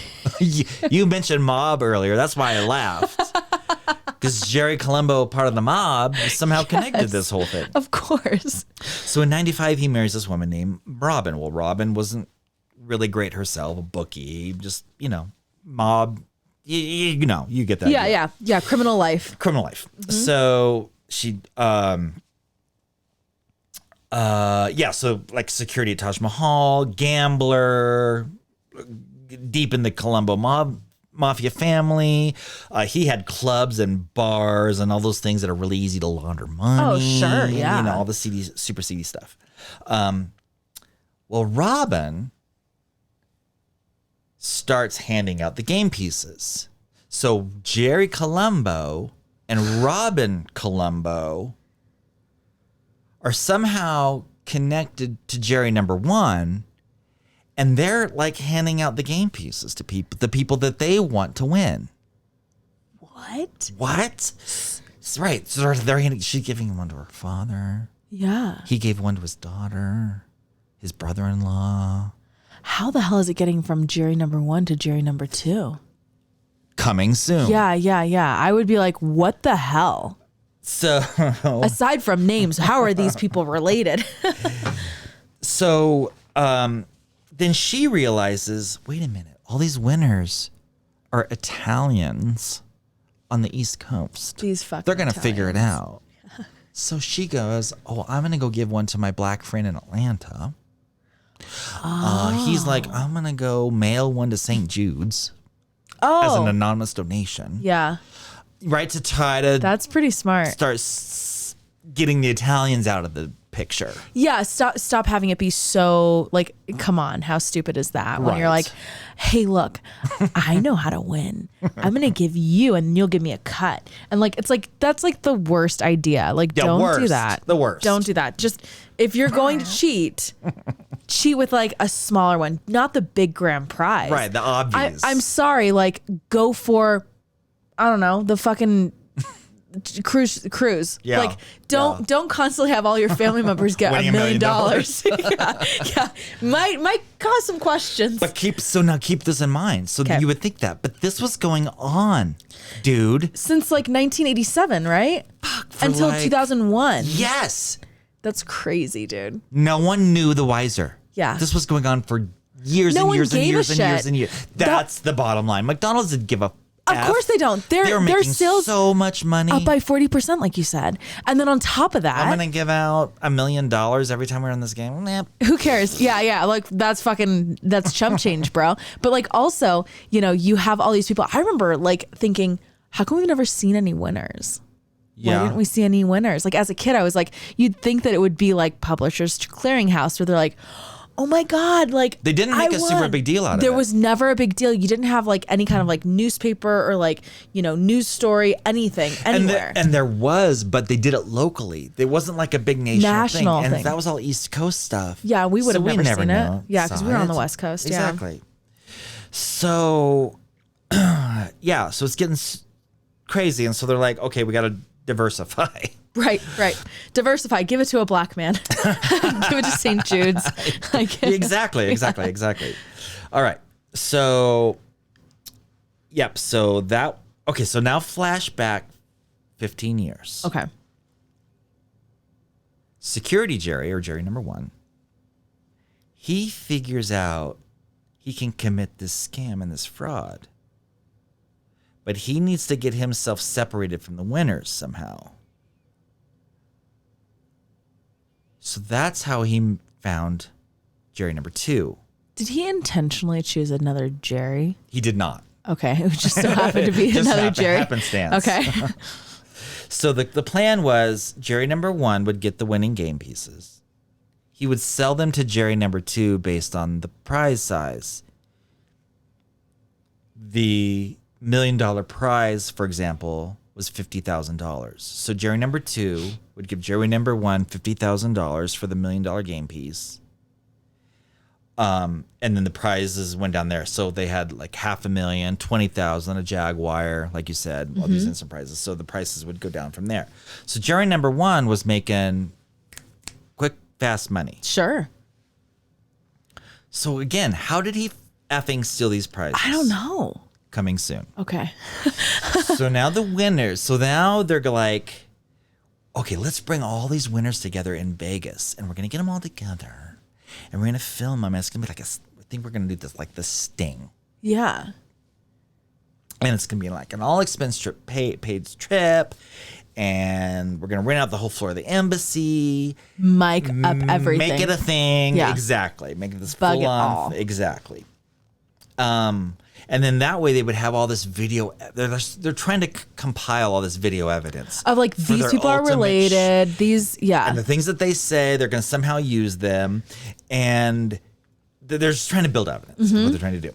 You mentioned mob earlier. That's why I laughed. Because Jerry Colombo, part of the mob, somehow connected this whole thing. Of course. So in 95, he marries this woman named Robin. Well, Robin wasn't really great herself, a bookie, just, mob. You get that. Yeah. Criminal life. Mm-hmm. So she, so like security at Taj Mahal, gambler, deep in the Colombo mafia family. He had clubs and bars and all those things that are really easy to launder money. Oh, sure, yeah. All the super seedy stuff. Well, Robin starts handing out the game pieces. So Jerry Colombo and Robin Colombo are somehow connected to Jerry number 1, and they're like handing out the game pieces to the people that they want to win. What? Right. So she's giving one to her father. Yeah. He gave one to his daughter, his brother-in-law. How the hell is it getting from Jerry number 1 to Jerry number 2? Coming soon. Yeah. I would be like, what the hell? So, aside from names, how are these people related? So, then she realizes, wait a minute, all these winners are Italians on the East Coast. They're going to figure it out. So she goes, I'm going to go give one to my black friend in Atlanta. He's like, I'm going to go mail one to St. Jude's as an anonymous donation. Yeah. Right, to try to... That's pretty smart. Start getting the Italians out of the picture. Yeah, stop having it be so, like, come on, how stupid is that? When you're like, hey, look, I know how to win. I'm going to give you, and you'll give me a cut. And, like, it's like, that's, like, the worst idea. Like, don't do that. The worst. Don't do that. Just, if you're going to cheat with, like, a smaller one, not the big grand prize. Right, the obvious. I'm sorry, like, go for... I don't know, the fucking cruise. Yeah. Like, don't constantly have all your family members get $1 million. yeah. Might cause some questions. But keep this in mind. So you would think that. But this was going on, dude. Since like 1987, right? Until 2001. Yes. That's crazy, dude. No one knew the wiser. Yeah. This was going on for years and years and years and years and years. That's the bottom line. McDonald's didn't give a Of course they don't. They're making sales so much money. Up by 40%, like you said. And then on top of that, I'm going to give out $1 million every time we're in this game. Who cares? Yeah. Like that's chump change, bro. But like also, you have all these people. I remember like thinking, how come we've never seen any winners? Yeah. Why didn't we see any winners? Like as a kid, I was like, you'd think that it would be like Publishers Clearinghouse where they're like, oh my God, like they didn't make a super big deal out of it. There was never a big deal. You didn't have like any kind of like newspaper or like, news story, anything, anywhere. And there was, but they did it locally. There wasn't like a big national thing. And that was all East Coast stuff. Yeah, we would have never seen it. Yeah, because we were on the it. West Coast. Exactly. So, so it's getting crazy. And so they're like, okay, we got to diversify. Right. Diversify. Give it to a black man. Give it to St. Jude's. Exactly. All right. So, So now flashback 15 years. Okay. Security Jerry, or Jerry number 1, he figures out he can commit this scam and this fraud. But he needs to get himself separated from the winners somehow. So that's how he found Jerry number 2. Did he intentionally choose another Jerry? He did not. Okay. It just so happened to be another Jerry. Happenstance. Okay. So the plan was Jerry number 1 would get the winning game pieces. he would sell them to Jerry number 2 based on the prize size. The $1 million prize, for example, was $50,000. So Jerry number 2 would give Jerry number 1 $50,000 for the $1 million game piece. And then the prizes went down there. So they had like $500,000, $20,000, a Jaguar, like you said, all these instant prizes. So the prices would go down from there. So Jerry number 1 was making quick, fast money. Sure. So again, how did he effing steal these prizes? I don't know. Coming soon. Okay. So now the winners. So now they're like, okay, let's bring all these winners together in Vegas, and we're gonna get them all together, and we're gonna film them. And it's gonna be like I think we're gonna do this like the Sting. Yeah. And it's gonna be like an all expense trip, paid trip, and we're gonna rent out the whole floor of the embassy, Mic up everything, make it a thing. Yeah. Exactly, make it this Bug it full all. on. Exactly. And then that way they would have all this video. They're trying to compile all this video evidence of like for these their people are ultimate related. These, yeah. and the things that they say, they're going to somehow use them, and they're just trying to build evidence. What they're trying to do.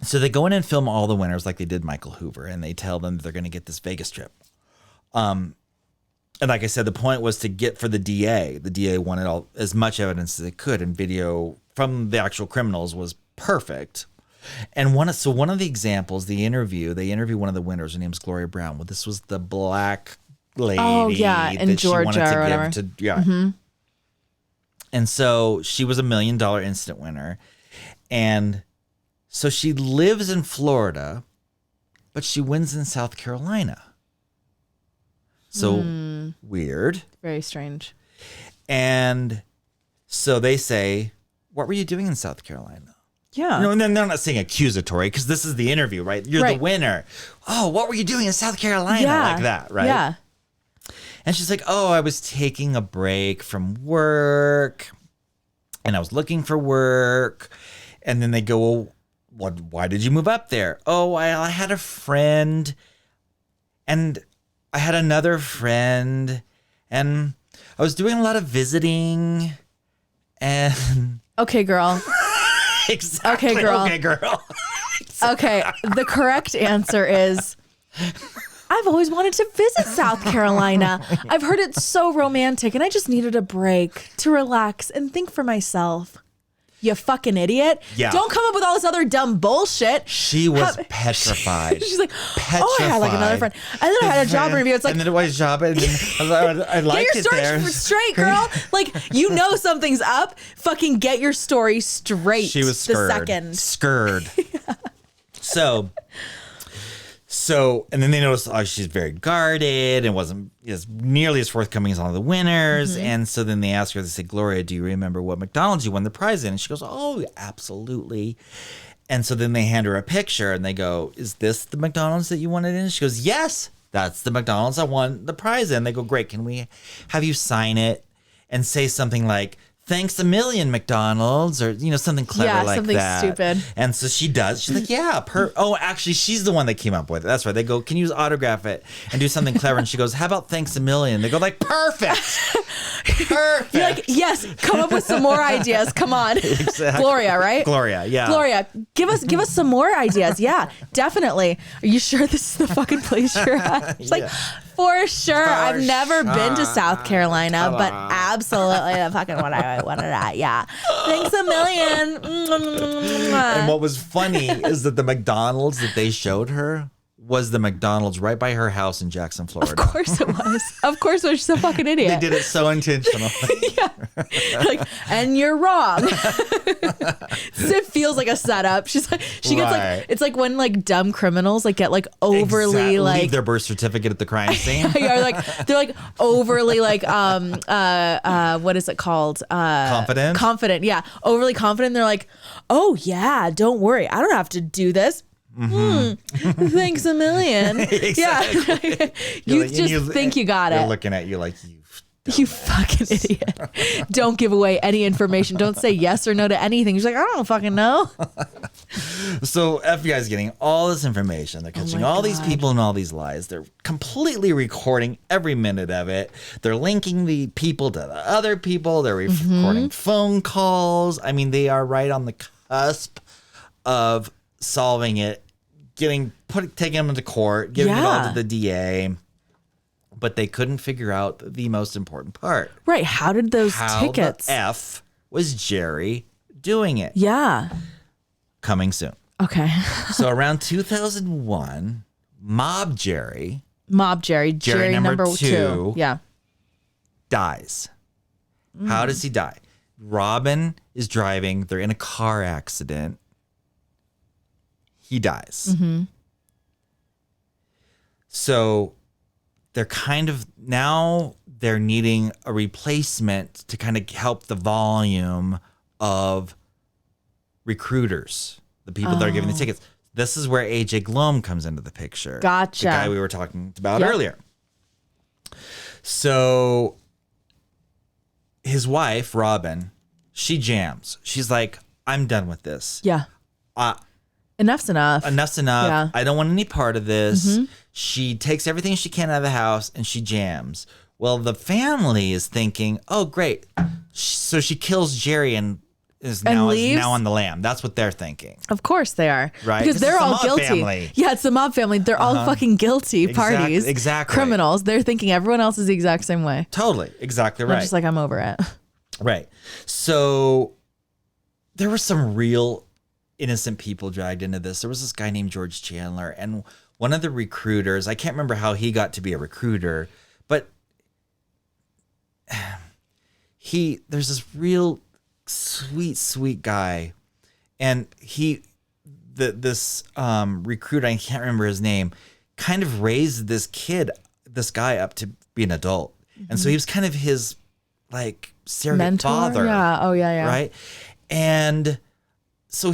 So they go in and film all the winners like they did Michael Hoover, and they tell them that they're going to get this Vegas trip. And like I said, the point was to get for the DA. The DA wanted all as much evidence as they could, and video from the actual criminals was perfect. And one of the examples, they interview one of the winners. Her name's Gloria Brown. Well, this was the black lady. Oh, yeah, in that Georgia she wanted to or whatever. give to, yeah. And so she was $1 million instant winner. And so she lives in Florida, but she wins in South Carolina. So weird. Very strange. And so they say, what were you doing in South Carolina? Yeah. No, and then they're not saying accusatory because this is the interview, right? You're the winner. Oh, what were you doing in South Carolina? Yeah. Like that, right? Yeah. And she's like, oh, I was taking a break from work and I was looking for work. And then they go, well, why did you move up there? Oh, I had a friend and I had another friend and I was doing a lot of visiting and... Okay, girl. Exactly. Okay, girl. Okay, girl. Okay, the correct answer is I've always wanted to visit South Carolina. I've heard it's so romantic and I just needed a break to relax and think for myself. You fucking idiot. Yeah. Don't come up with all this other dumb bullshit. She was petrified. She's like, oh, I had like another friend. And then I had a job interview. It's like, and then it was a job. And then I liked get your it there. story straight, girl. Like, you know something's up. Fucking get your story straight. She was scared. The second. Scared. Yeah. So, and then they noticed, oh, she's very guarded and wasn't as nearly as forthcoming as all the winners. And so then they ask her, they say, Gloria, do you remember what McDonald's you won the prize in? And she goes, oh, absolutely. And so then they hand her a picture and they go, is this the McDonald's that you won it in? She goes, yes, that's the McDonald's I won the prize in. They go, great. Can we have you sign it and say something like, thanks a million, McDonald's, or, you know, something clever like something that. Stupid. And so she does. She's like, yeah. Oh, actually, she's the one that came up with it. That's right. They go, can you autograph it and do something clever? And she goes, how about thanks a million? They go like, perfect. Perfect. You're like, yes, come up with some more ideas. Come on. Exactly. Gloria, right? Gloria, yeah. Gloria, give us some more ideas. Yeah, definitely. Are you sure this is the fucking place you're at? She's like, for sure. I've never been to South Carolina, but absolutely the fucking one I wanted at. Yeah. Thanks a million. And what was funny is that the McDonald's that they showed her was the McDonald's right by her house in Jackson, Florida. Of course it was. Of course it was. She's a fucking idiot. They did it so intentionally. Yeah. Like, and you're wrong. It feels like a setup. She's like, she gets like, it's like when like dumb criminals like get like overly like leave their birth certificate at the crime scene. Yeah, like they're like overly like what is it called? Confident. Yeah, overly confident. They're like, oh yeah, don't worry, I don't have to do this. Thanks a million. Exactly. Yeah. You just think you got They're it. looking at you like You fucking idiot. Don't give away any information. Don't say yes or no to anything. She's like, I don't fucking know. So FBI is getting all this information. They're catching all these people and all these lies. They're completely recording every minute of it. They're linking the people to the other people. They're recording phone calls. I mean, they are right on the cusp of solving it, taking them into court, giving it all to the DA. But they couldn't figure out the most important part. Right. How did those tickets? The F was Jerry doing it? Yeah. Coming soon. Okay. So around 2001, Jerry number two. Yeah. Dies. How does he die? Robin is driving. They're in a car accident. He dies. So they're they're needing a replacement to kind of help the volume of recruiters, the people that are giving the tickets. This is where AJ Glom comes into the picture. Gotcha. The guy we were talking about earlier. So his wife, Robin, she jams. She's like, I'm done with this. Yeah. Enough's enough. Enough's enough. Yeah. I don't want any part of this. She takes everything she can out of the house and she jams. Well, the family is thinking, oh, great. So she kills Jerry and is now on the lam. That's what they're thinking. Of course they are. Right? Because they're all guilty. Family. Yeah, it's the mob family. They're all fucking guilty parties. Exactly. Criminals. They're thinking everyone else is the exact same way. Totally. Exactly right. I'm just like, I'm over it. Right. So there were some real innocent people dragged into this. There was this guy named George Chandler, and one of the recruiters, I can't remember how he got to be a recruiter, but there's this real sweet guy, and this recruiter, I can't remember his name, kind of raised this guy up to be an adult. And so he was kind of his like surrogate mentor? father. Yeah. Oh yeah. Right. And so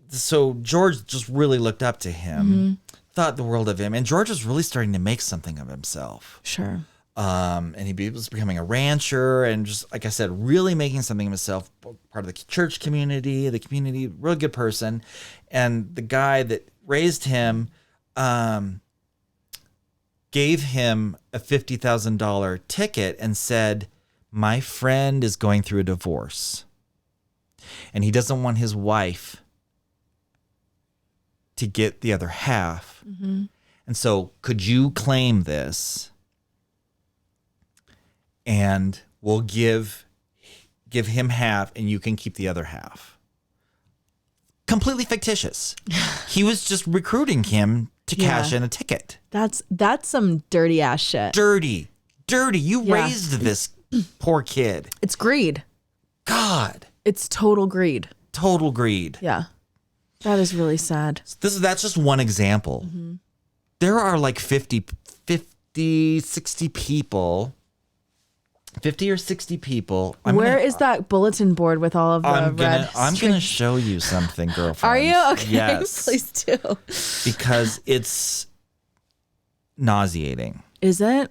so George just really looked up to him, thought the world of him, and George was really starting to make something of himself. Sure. And he was becoming a rancher and just, like I said, really making something of himself, part of the church community, real good person. And the guy that raised him gave him a $50,000 ticket and said, my friend is going through a divorce and he doesn't want his wife to get the other half. And so could you claim this? And we'll give him half and you can keep the other half. Completely fictitious. He was just recruiting him to cash in a ticket. That's some dirty ass shit. Dirty. You raised this poor kid. It's greed. God. It's total greed. Total greed. Yeah. That is really sad. That's just one example. There are like 60 people. 50 or 60 people. Where is that bulletin board with all of the I'm red gonna show you something, girlfriend. Are you? Okay. Yes. Please do. Because it's nauseating. Is it?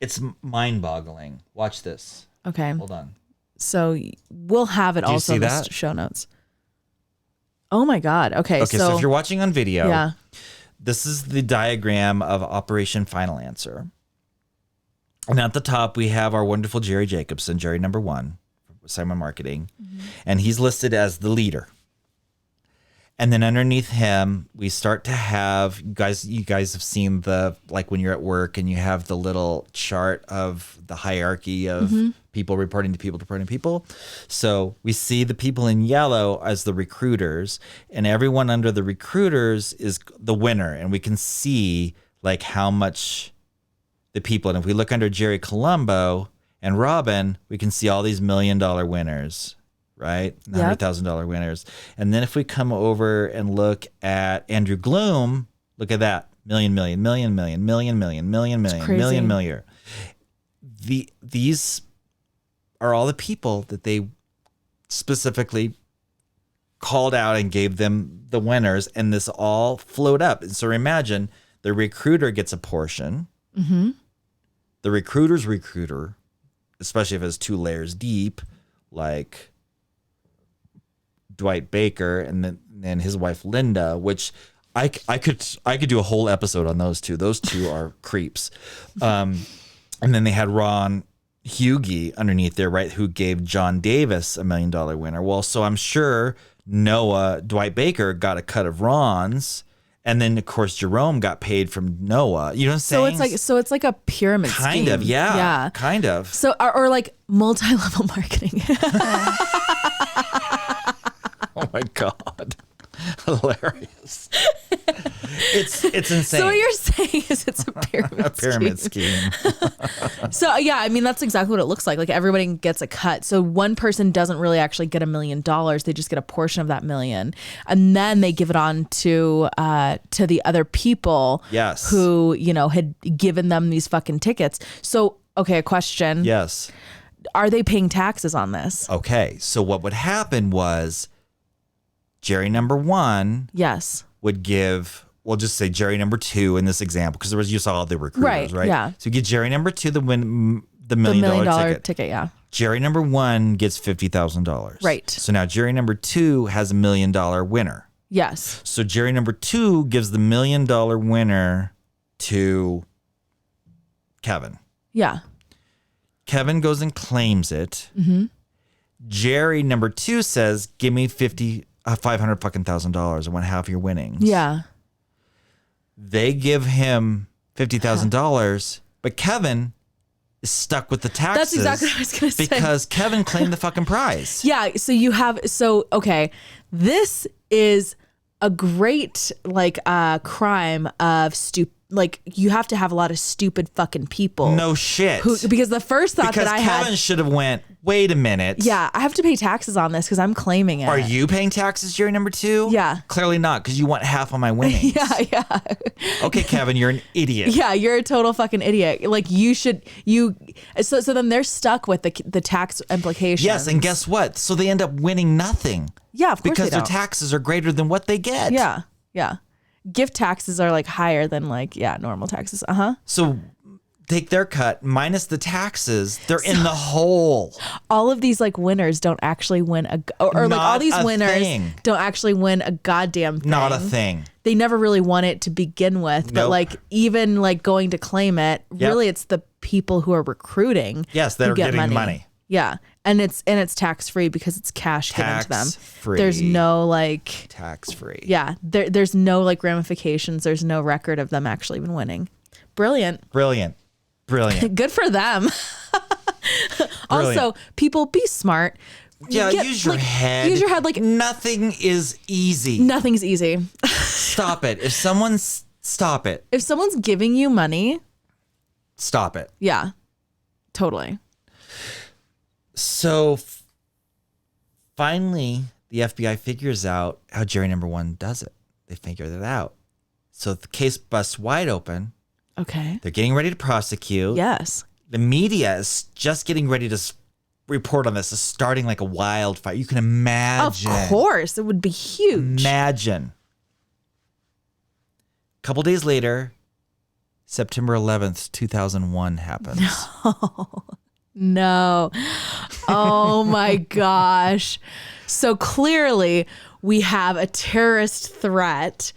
It's mind-boggling. Watch this. Okay. Hold on. So we'll have it also in the show notes. Oh my God. Okay. So if you're watching on video, yeah. This is the diagram of Operation Final Answer. And at the top, we have our wonderful Jerry Jacobson, Jerry number 1, Simon Marketing. And he's listed as the leader. And then underneath him, we start to have, you guys have seen like when you're at work and you have the little chart of the hierarchy of people reporting to people. So we see the people in yellow as the recruiters, and everyone under the recruiters is the winner. And we can see like how much the people, and if we look under Jerry Colombo and Robin, we can see all these $1 million winners, right? $100,000 winners. And then if we come over and look at Andrew Gloom, look at that. Million. These are all the people that they specifically called out and gave them the winners, and this all flowed up. And so imagine the recruiter gets a portion. The recruiter's recruiter, especially if it's 2 layers deep, like Dwight Baker and his wife Linda, which I could do a whole episode on those two. Those two are creeps. And then they had Ron Hughie underneath there, right, who gave John Davis $1 million winner. Well, so I'm sure Dwight Baker got a cut of Ron's, and then of course Jerome got paid from Noah. You know what I'm saying? So it's like a pyramid scheme. Kind of, yeah. Kind of. So or like multi-level marketing. Oh my God. Hilarious. It's insane. So what you're saying is it's a pyramid scheme. So yeah, I mean that's exactly what it looks like. Like everybody gets a cut. So one person doesn't really actually get $1 million. They just get a portion of that million, and then they give it on to the other people. Yes. Who had given them these fucking tickets. So okay, a question. Yes. Are they paying taxes on this? Okay, so what would happen was Jerry number 1 Yes. would give, we'll just say Jerry number 2 in this example, because you saw all the recruiters, right? Yeah. So you get Jerry number 2 the $1 $1 million ticket, yeah. Jerry number 1 gets $50,000. Right. So now Jerry number 2 has $1 million winner. Yes. So Jerry number 2 gives the $1 million winner to Kevin. Yeah. Kevin goes and claims it. Mm-hmm. Jerry number 2 says, "Give me $500 fucking $1,000. I want half your winnings." Yeah. They give him $50,000, but Kevin is stuck with the taxes. That's exactly what I was going to say. Because Kevin claimed the fucking prize. Yeah. Okay. This is a great crime of like you have to have a lot of stupid fucking people. No shit. Because the first thought because that I had, Kevin should have went, wait a minute. yeah, I have to pay taxes on this because I'm claiming it. Are you paying taxes, Jerry number 2? Yeah. Clearly not, because you want half of my winnings. Yeah. Okay, Kevin, you're an idiot. Yeah, you're a total fucking idiot. Like so then they're stuck with the tax implications. Yes, and guess what? So they end up winning nothing. Yeah, of course because they their don't. taxes are greater than what they get. Yeah. Gift taxes are like higher than normal taxes. So take their cut minus the taxes. They're in the hole. All of these winners don't actually win or like all these winners don't actually win a goddamn thing. Not a thing. They never really won it to begin with. Nope. But even going to claim it, really it's the people who are recruiting. Yes, they're getting money. Yeah. And it's tax free because it's cash given to them. Tax-free. There's no tax free. Yeah. There's no ramifications. There's no record of them actually even winning. Brilliant. Good for them. Also, people, be smart. Yeah, use your head. Use your head. Nothing is easy. Nothing's easy. Stop it. Stop it. If someone's giving you money, stop it. Yeah, totally. So finally, the FBI figures out how Jerry number 1 does it. They figured it out. So the case busts wide open. Okay. They're getting ready to prosecute. Yes. The media is just getting ready to report on this. It's starting like a wildfire. You can imagine. Of course. It would be huge. Imagine. A couple days later, September 11th, 2001 happens. No. Oh my gosh. So clearly we have a terrorist threat.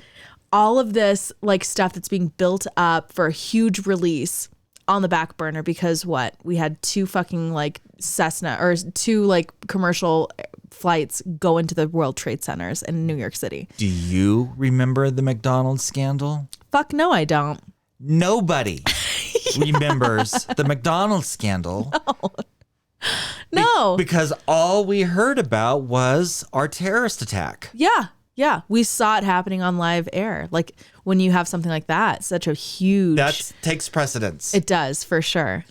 All of this stuff that's being built up for a huge release on the back burner because we had 2 fucking Cessna or 2 commercial flights go into the World Trade Centers in New York City. Do you remember the McDonald's scandal? Fuck no, I don't. Nobody remembers the McDonald's scandal. No. Because all we heard about was our terrorist attack. Yeah. We saw it happening on live air. When you have something like that, such a huge... That takes precedence. It does, for sure.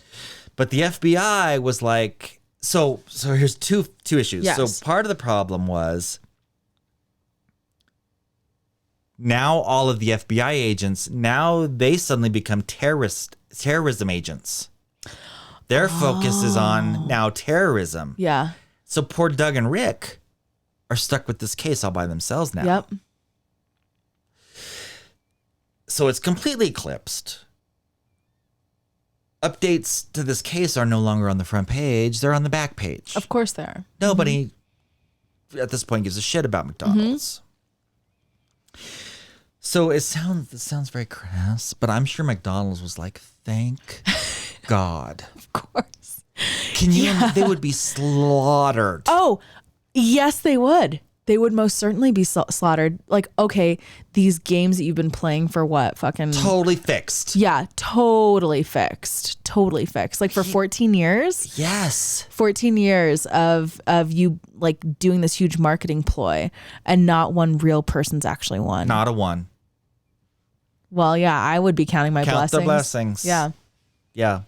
But the FBI was so here's two issues. Yes. So part of the problem was now all of the FBI agents, now they suddenly become terrorism agents. Their focus is on now terrorism. Yeah. So poor Doug and Rick are stuck with this case all by themselves now. Yep. So it's completely eclipsed. Updates to this case are no longer on the front page. They're on the back page. Of course they are. Nobody at this point gives a shit about McDonald's. So it sounds very crass, but I'm sure McDonald's was like, thank God. Of course. Can you? They would be slaughtered. Oh, yes, they would. They would most certainly be slaughtered. Like, okay, these games that you've been playing for what? Fucking Totally fixed. Yeah, totally fixed. Totally fixed. Like for 14 years. Yes. 14 years of you like doing this huge marketing ploy and not one real person's actually won. Not a one. Well, yeah, I would be counting my blessings. Count the blessings. Yeah. Yeah.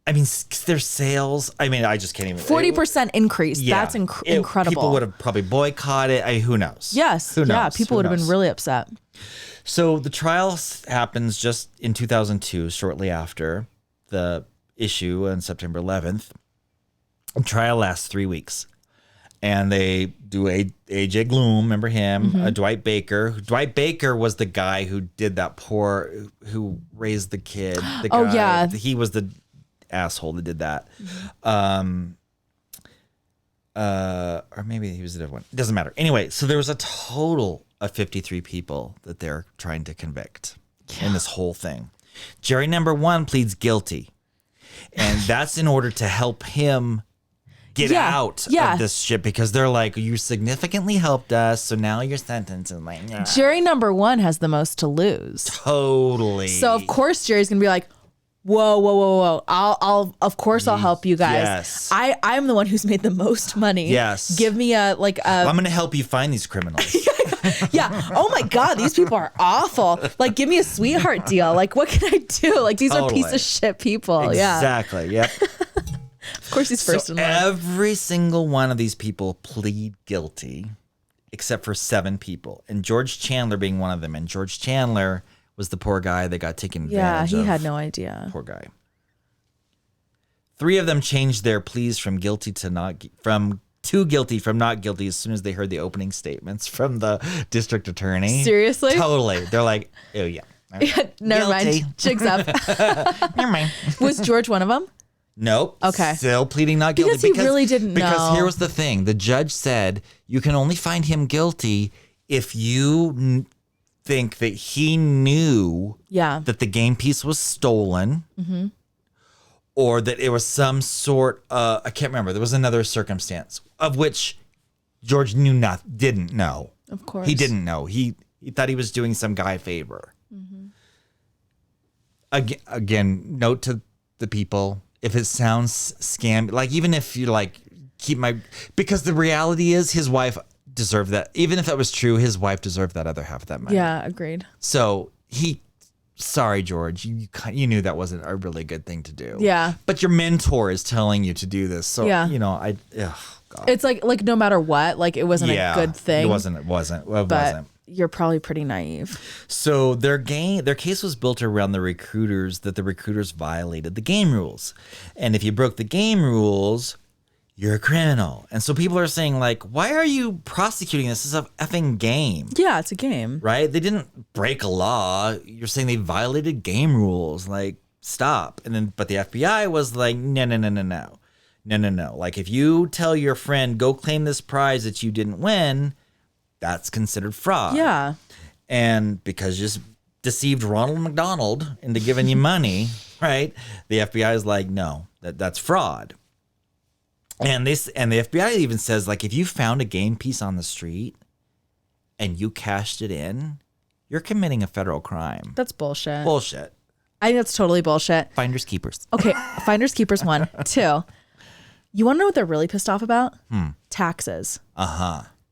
I mean, their sales. I mean, I just can't even. 40% increase. Yeah, That's incredible. People would have probably boycotted. Who knows? Yes. Who knows? Yeah. People would have been really upset. So the trial happens just in 2002, shortly after the issue on September 11th. The trial lasts 3 weeks. And they do AJ Gloom, remember him? Dwight Baker. Dwight Baker was the guy who did that who raised the kid. The guy, Oh, yeah. He was the asshole that did that. Or maybe he was the different one. It doesn't matter. Anyway, so there was a total of 53 people that they're trying to convict in this whole thing. Jerry number 1 pleads guilty. And that's in order to help him get out of this shit, because they're like, you significantly helped us, so now your sentence is like, nah. Jerry number 1 has the most to lose. Totally. So of course Jerry's gonna be like, whoa. I'll help you guys. Yes. I'm the one who's made the most money. Yes. Give me I'm gonna help you find these criminals. Yeah. Oh my God, these people are awful. Like, give me a sweetheart deal. Like, what can I do? Like, these are piece of shit people. Exactly. Yep. Of course he's first in line. Every single one of these people plead guilty, except for 7 people, and George Chandler being one of them. And George Chandler was the poor guy that got taken advantage of. Yeah, he had no idea. Poor guy. 3 of them changed their pleas from guilty to not guilty from not guilty as soon as they heard the opening statements from the district attorney. Seriously? Totally. They're like, oh yeah. Never Guilty. mind. Jigs up. Never mind. Was George one of them? Nope. Okay. Still pleading not guilty. Because he really didn't know. Because here was the thing. The judge said you can only find him guilty if you think that he knew that the game piece was stolen, or that it was some sort I can't remember. There was another circumstance of which George didn't know. Of course. He didn't know. He thought he was doing some guy a favor. Again, note to the people, if it sounds scam, like even if you like because the reality is his wife deserved that. Even if that was true, his wife deserved that other half of that money. Yeah, agreed. So sorry, George, you knew that wasn't a really good thing to do. Yeah. But your mentor is telling you to do this. So, God. It's like no matter what, like it wasn't a good thing. It wasn't. But you're probably pretty naive. So their case was built around the recruiters violated the game rules. And if you broke the game rules, you're a criminal. And so people are saying, like, why are you prosecuting this? This is a effing game. Yeah, it's a game. Right? They didn't break a law. You're saying they violated game rules. Like, stop. But the FBI was like, no. Like, if you tell your friend, go claim this prize that you didn't win, that's considered fraud. Yeah. And because you just deceived Ronald McDonald into giving you money, right? The FBI is like, no, that's fraud. And the FBI even says, like, if you found a game piece on the street and you cashed it in, you're committing a federal crime. That's bullshit. Bullshit. I think that's totally bullshit. Finders keepers. Okay, finders keepers 1. 2, you want to know what they're really pissed off about? Taxes.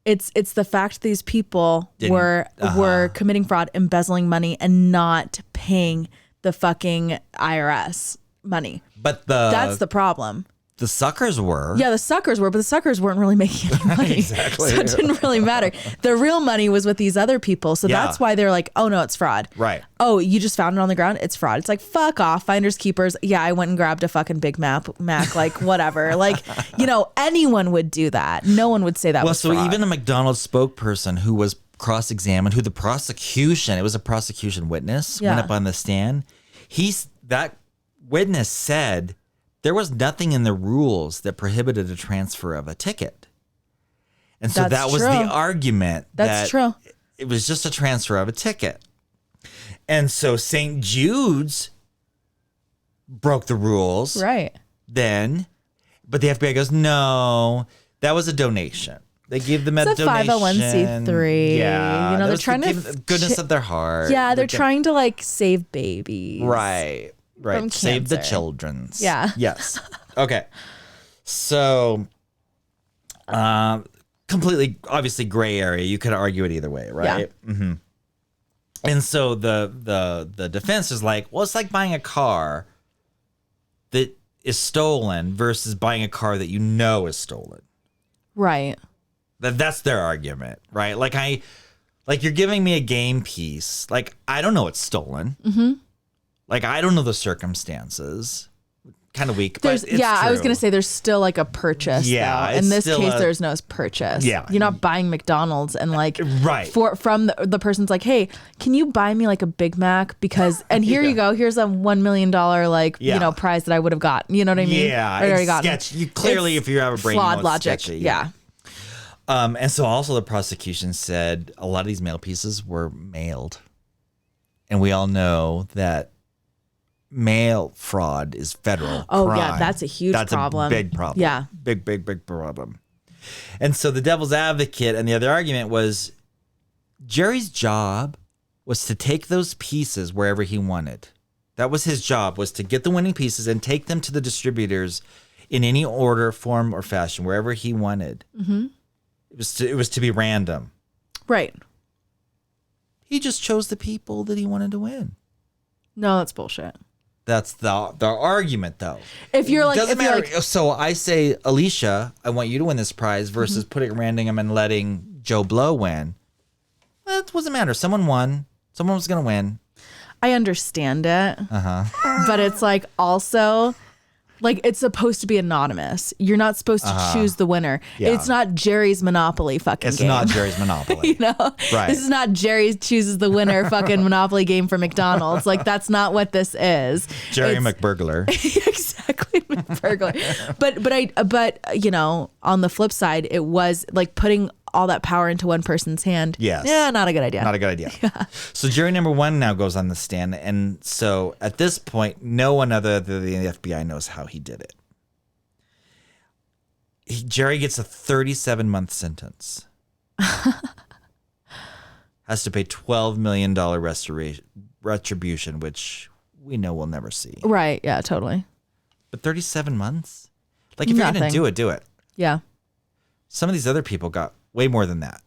It's the fact these people were committing fraud, embezzling money, and not paying the fucking IRS money. But that's the problem. The suckers were. Yeah, the suckers were, but the suckers weren't really making any money. Exactly. So it didn't really matter. The real money was with these other people. So that's why they're like, oh no, it's fraud. Right. Oh, you just found it on the ground? It's fraud. It's like, fuck off, finders keepers. Yeah, I went and grabbed a fucking Big Mac, like whatever. Like, anyone would do that. No one would say that was fraud. So even a McDonald's spokesperson who was cross-examined, it was a prosecution witness, went up on the stand. That witness said there was nothing in the rules that prohibited a transfer of a ticket. And so That's that was true. the argument. That's true. It was just a transfer of a ticket. And so St. Jude's broke the rules. Right. Then, but the FBI goes, no, that was a donation. They gave them a It's a donation. 501c3. Yeah. You know, that they're was trying to give the goodness of their heart. Yeah, they're trying to like save babies. Right. From Save the cancer. children's. Yeah. Yes. Okay. So, completely, obviously, gray area. You could argue it either way, right? Yeah. Mm-hmm. And so the defense is like, well, it's like buying a car that is stolen versus buying a car that you know is stolen. Right. That's their argument, right? Like you're giving me a game piece. Like, I don't know it's stolen. Mm-hmm. Like, I don't know the circumstances. Kind of weak, but it's true. I was going to say there's still like a purchase. Yeah, though. In it's this still case, there's no purchase. Yeah. You're not buying McDonald's and like, Right. from the person's like, hey, can you buy me like a Big Mac? Because, and here you go, here's a $1 million, like, prize that I would have gotten. You know what I mean? Yeah. Or already It's gotten. sketchy. You clearly, It's if you have a brain, flawed you know it's logic. sketchy. Yeah. And so also the prosecution said a lot of these mail pieces were mailed. And we all know that mail fraud is federal crime. Yeah, that's a huge problem. That's a big problem. Yeah. Big problem. And so the devil's advocate and the other argument was Jerry's job was to take those pieces wherever he wanted. That was his job, was to get the winning pieces and take them to the distributors in any order, form, or fashion, wherever he wanted. Mm-hmm. It was to be random. Right. He just chose the people that he wanted to win. No, that's bullshit. That's the argument, though. If you're like, Doesn't if you're matter. like, So I say, Alicia, I want you to win this prize versus putting random and letting Joe Blow win. Well, it doesn't matter. Someone won. Someone was going to win. I understand it. But it's like also like it's supposed to be anonymous. You're not supposed to choose the winner. Yeah. It's not Jerry's Monopoly fucking It's game. not Jerry's Monopoly. You know? Right. This is not Jerry chooses the winner fucking Monopoly game for McDonald's. Like that's not what this is. Jerry It's- McBurglar. Exactly, burglar. But you know, on the flip side, it was like putting all that power into one person's hand. Yes. Yeah, not a good idea. Not a good idea. Yeah. So jury number one now goes on the stand. And so at this point, no one other than the FBI knows how he did it. Jerry gets a 37-month sentence. Has to pay $12 million retribution, which we know we'll never see. Right. Yeah. Totally. But 37 months? Like, if you're going to Nothing. do it, do it. Yeah. Some of these other people got way more than that.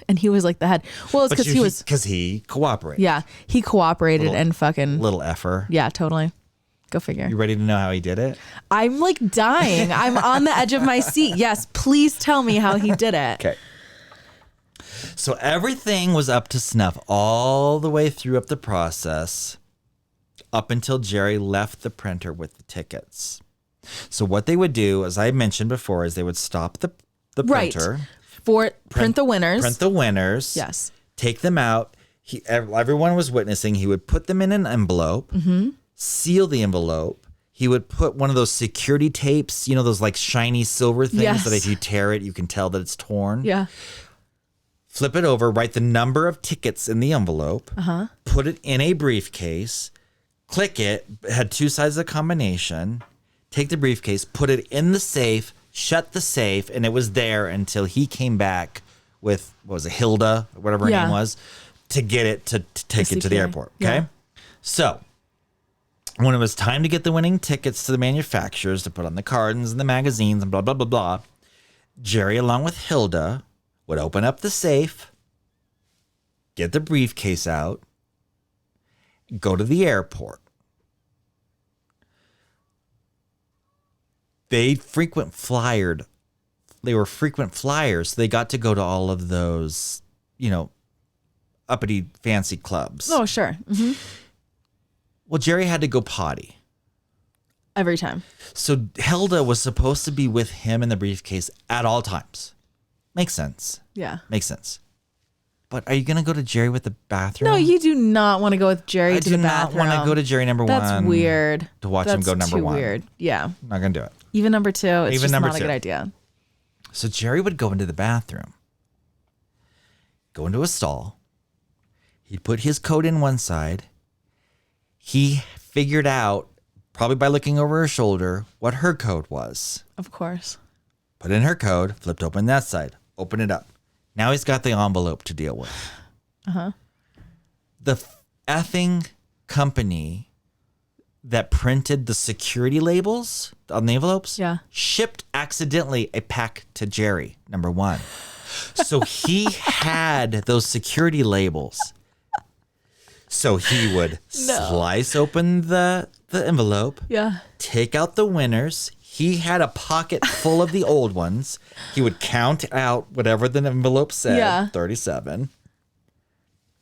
And he was like the head. Well, it's because he was. Because he cooperated. Yeah, he cooperated and fucking. Little effer. Yeah, totally. Go figure. You ready to know how he did it? I'm like dying. I'm on the edge of my seat. Yes, please tell me how he did it. Okay. So everything was up to snuff all the way through up the process up until Jerry left the printer with the tickets. So what they would do, as I mentioned before, is they would stop the printer. Right. For print the winners. Print the winners. Yes. Take them out. Everyone was witnessing. He would put them in an envelope, seal the envelope. He would put one of those security tapes, you know, those like shiny silver things Yes. that if you tear it, you can tell that it's torn. Yeah. Flip it over, write the number of tickets in the envelope, put it in a briefcase, click it, had two sides of the combination, take the briefcase, put it in the safe, shut the safe, and it was there until he came back with, what was it, Hilda, or whatever her Yeah. name was, to get it, to take it to the CPA. airport, okay? Yeah. So, when it was time to get the winning tickets to the manufacturers to put on the cartons and the magazines and blah, blah, blah, blah, Jerry, along with Hilda, would open up the safe, get the briefcase out, go to the airport. They were frequent flyers. So they got to go to all of those, you know, uppity fancy clubs. Oh, sure. Mm-hmm. Well, Jerry had to go potty. Every time. So Hilda was supposed to be with him in the briefcase at all times. Makes sense. Yeah. Makes sense. But are you going to go to Jerry with the bathroom? No, you do not want to go with Jerry I to do the not bathroom. want to go to Jerry number That's one. weird. To watch him go That's number too one. weird. Yeah. I'm not going to do it. Even number two, it's Even just number not a two. good idea. So Jerry would go into the bathroom, go into a stall. He'd put his code in one side. He figured out, probably by looking over her shoulder, what her code was. Of course. Put in her code, flipped open that side, open it up. Now he's got the envelope to deal with. Uh-huh. The effing company that printed the security labels on the envelopes shipped accidentally a pack to Jerry, number one. So he had those security labels. So he would slice open the envelope, take out the winners. He had a pocket full of the old ones. He would count out whatever the envelope said, 37,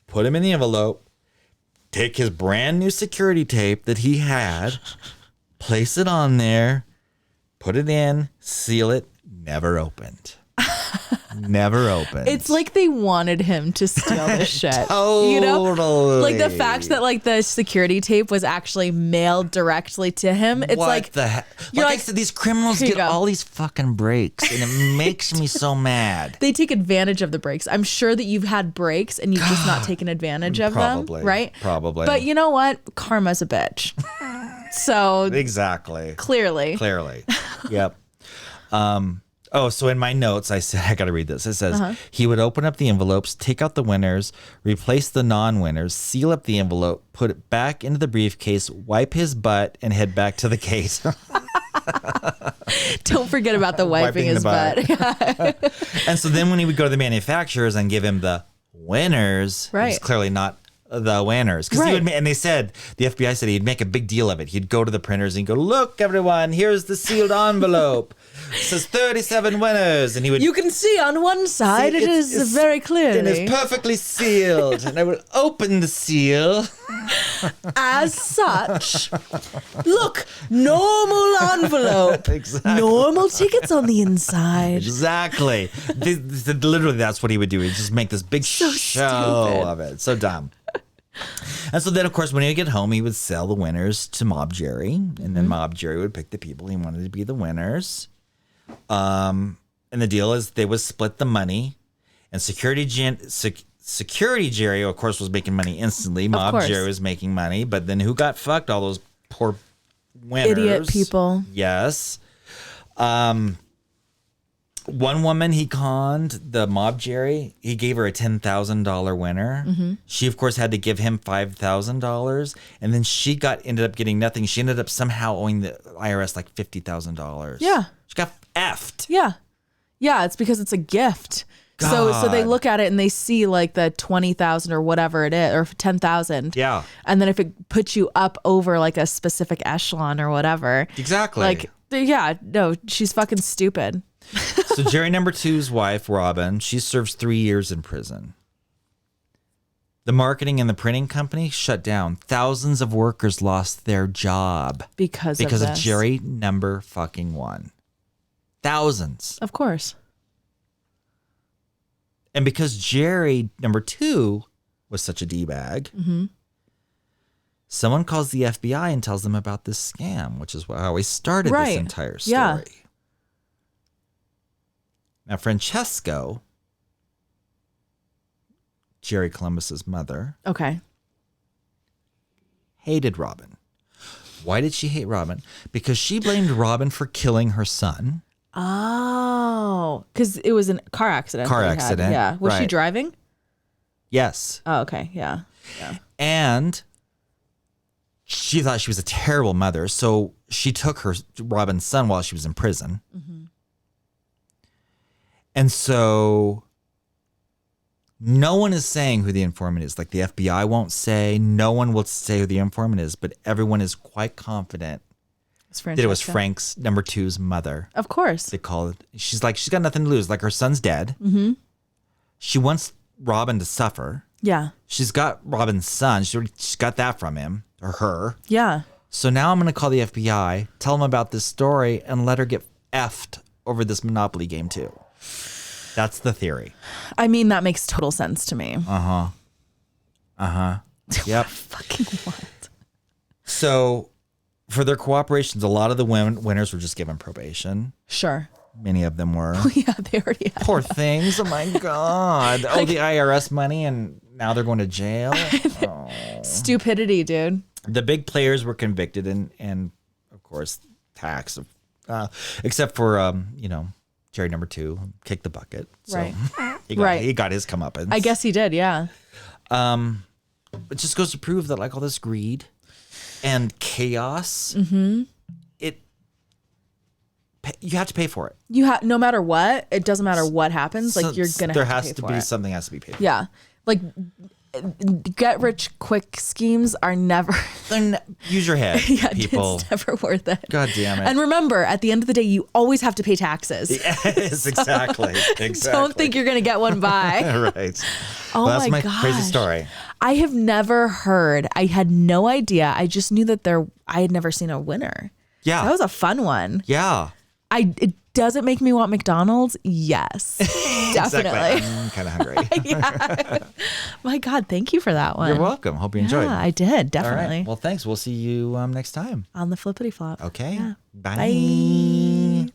put them in the envelope, take his brand new security tape that he had, place it on there, put it in, seal it, never opened. Never opened. It's like they wanted him to steal this shit. Totally. You know? Like the fact that like the security tape was actually mailed directly to him. It's what like the heck? You're like I like, said, these criminals get all these fucking breaks, and it makes me so mad. They take advantage of the breaks. I'm sure that you've had breaks and you've just not taken advantage of them. Right? Probably. But you know what? Karma's a bitch. So exactly. Clearly. Yep. So in my notes, I said, I got to read this. It says, he would open up the envelopes, take out the winners, replace the non-winners, seal up the envelope, put it back into the briefcase, wipe his butt, and head back to the case. Don't forget about the wiping his butt. And so then when he would go to the manufacturers and give him the winners, right. It's clearly not the winners. Because he would, and they said, the FBI said he'd make a big deal of it. He'd go to the printers and go, look, everyone, here's the sealed envelope. It says 37 winners. And he would. You can see on one side it is very clearly. And it's perfectly sealed. And I would open the seal. As such, look, normal envelope. Exactly. Normal tickets on the inside. Exactly. Literally, that's what he would do. He'd just make this big show stupid. of it. So dumb. And so then, of course, when he would get home, he would sell the winners to Mob Jerry. And then Mob Jerry would pick the people he wanted to be the winners. And the deal is they would split the money. And Security Jerry, of course, was making money instantly. Mob Jerry was making money. But then who got fucked? All those poor winners. Idiot people. Yes. One woman he conned, the Mob Jerry, he gave her a $10,000 winner. She, of course, had to give him $5,000. And then she ended up getting nothing. She ended up somehow owing the IRS like $50,000. Yeah. She got effed. Yeah. Yeah, it's because it's a gift. So they look at it and they see like the 20,000 or whatever it is, or 10,000. Yeah. And then if it puts you up over like a specific echelon or whatever. Exactly. Like, yeah, no, she's fucking stupid. So Jerry number two's wife, Robin, she serves 3 years in prison. The marketing and the printing company shut down. Thousands of workers lost their job because of Jerry number fucking one. Thousands. Of course. And because Jerry number two was such a D-bag, someone calls the FBI and tells them about this scam, which is how we started this entire story. Yeah. Now, Francesco, Jerry Columbus's mother, hated Robin. Why did she hate Robin? Because she blamed Robin for killing her son. Oh, because it was a car accident. Yeah. Was she driving? Yes. Oh, okay. Yeah. And she thought she was a terrible mother, so she took Robin's son while she was in prison. And so no one is saying who the informant is. Like the FBI won't say, no one will say who the informant is, but everyone is quite confident that it was Frank's number two's mother. Of course. They call it. She's like, she's got nothing to lose. Like her son's dead. She wants Robin to suffer. Yeah. She's got Robin's son. She's got that from him or her. Yeah. So now I'm going to call the FBI, tell them about this story, and let her get effed over this Monopoly game too. That's the theory. I mean, that makes total sense to me. Yep. Fucking what? So for their cooperations, a lot of the winners were just given probation. Sure. many of them were. Yeah, they already have. Poor things. Oh my God. Oh, the IRS money, and now they're going to jail. Oh. Stupidity, dude. The big players were convicted and of course, taxed. Except for, Jerry number 2 kicked the bucket. So Right. he got his comeuppance. I guess he did, yeah. It just goes to prove that like all this greed and chaos, you have to pay for it. No matter what, it doesn't matter what happens. Like you're gonna. There have has to to pay be for it. something has to be paid for. Yeah, like get rich quick schemes are never. Then use your head, Yeah, people. it's never worth it. God damn it. And remember, at the end of the day, you always have to pay taxes. Yes, exactly. Don't think you're gonna get one by. Right. Oh Well, that's my gosh. crazy story. I have never heard. I had no idea. I just knew that I had never seen a winner. Yeah. That was a fun one. Yeah. Does it make me want McDonald's? Yes, definitely. Exactly. I'm kind of hungry. Yeah. My God, thank you for that one. You're welcome. Hope you enjoyed. Yeah, I did, All definitely. right. Well, thanks. We'll see you next time. On the flippity flop. Okay. Yeah. Bye. Bye.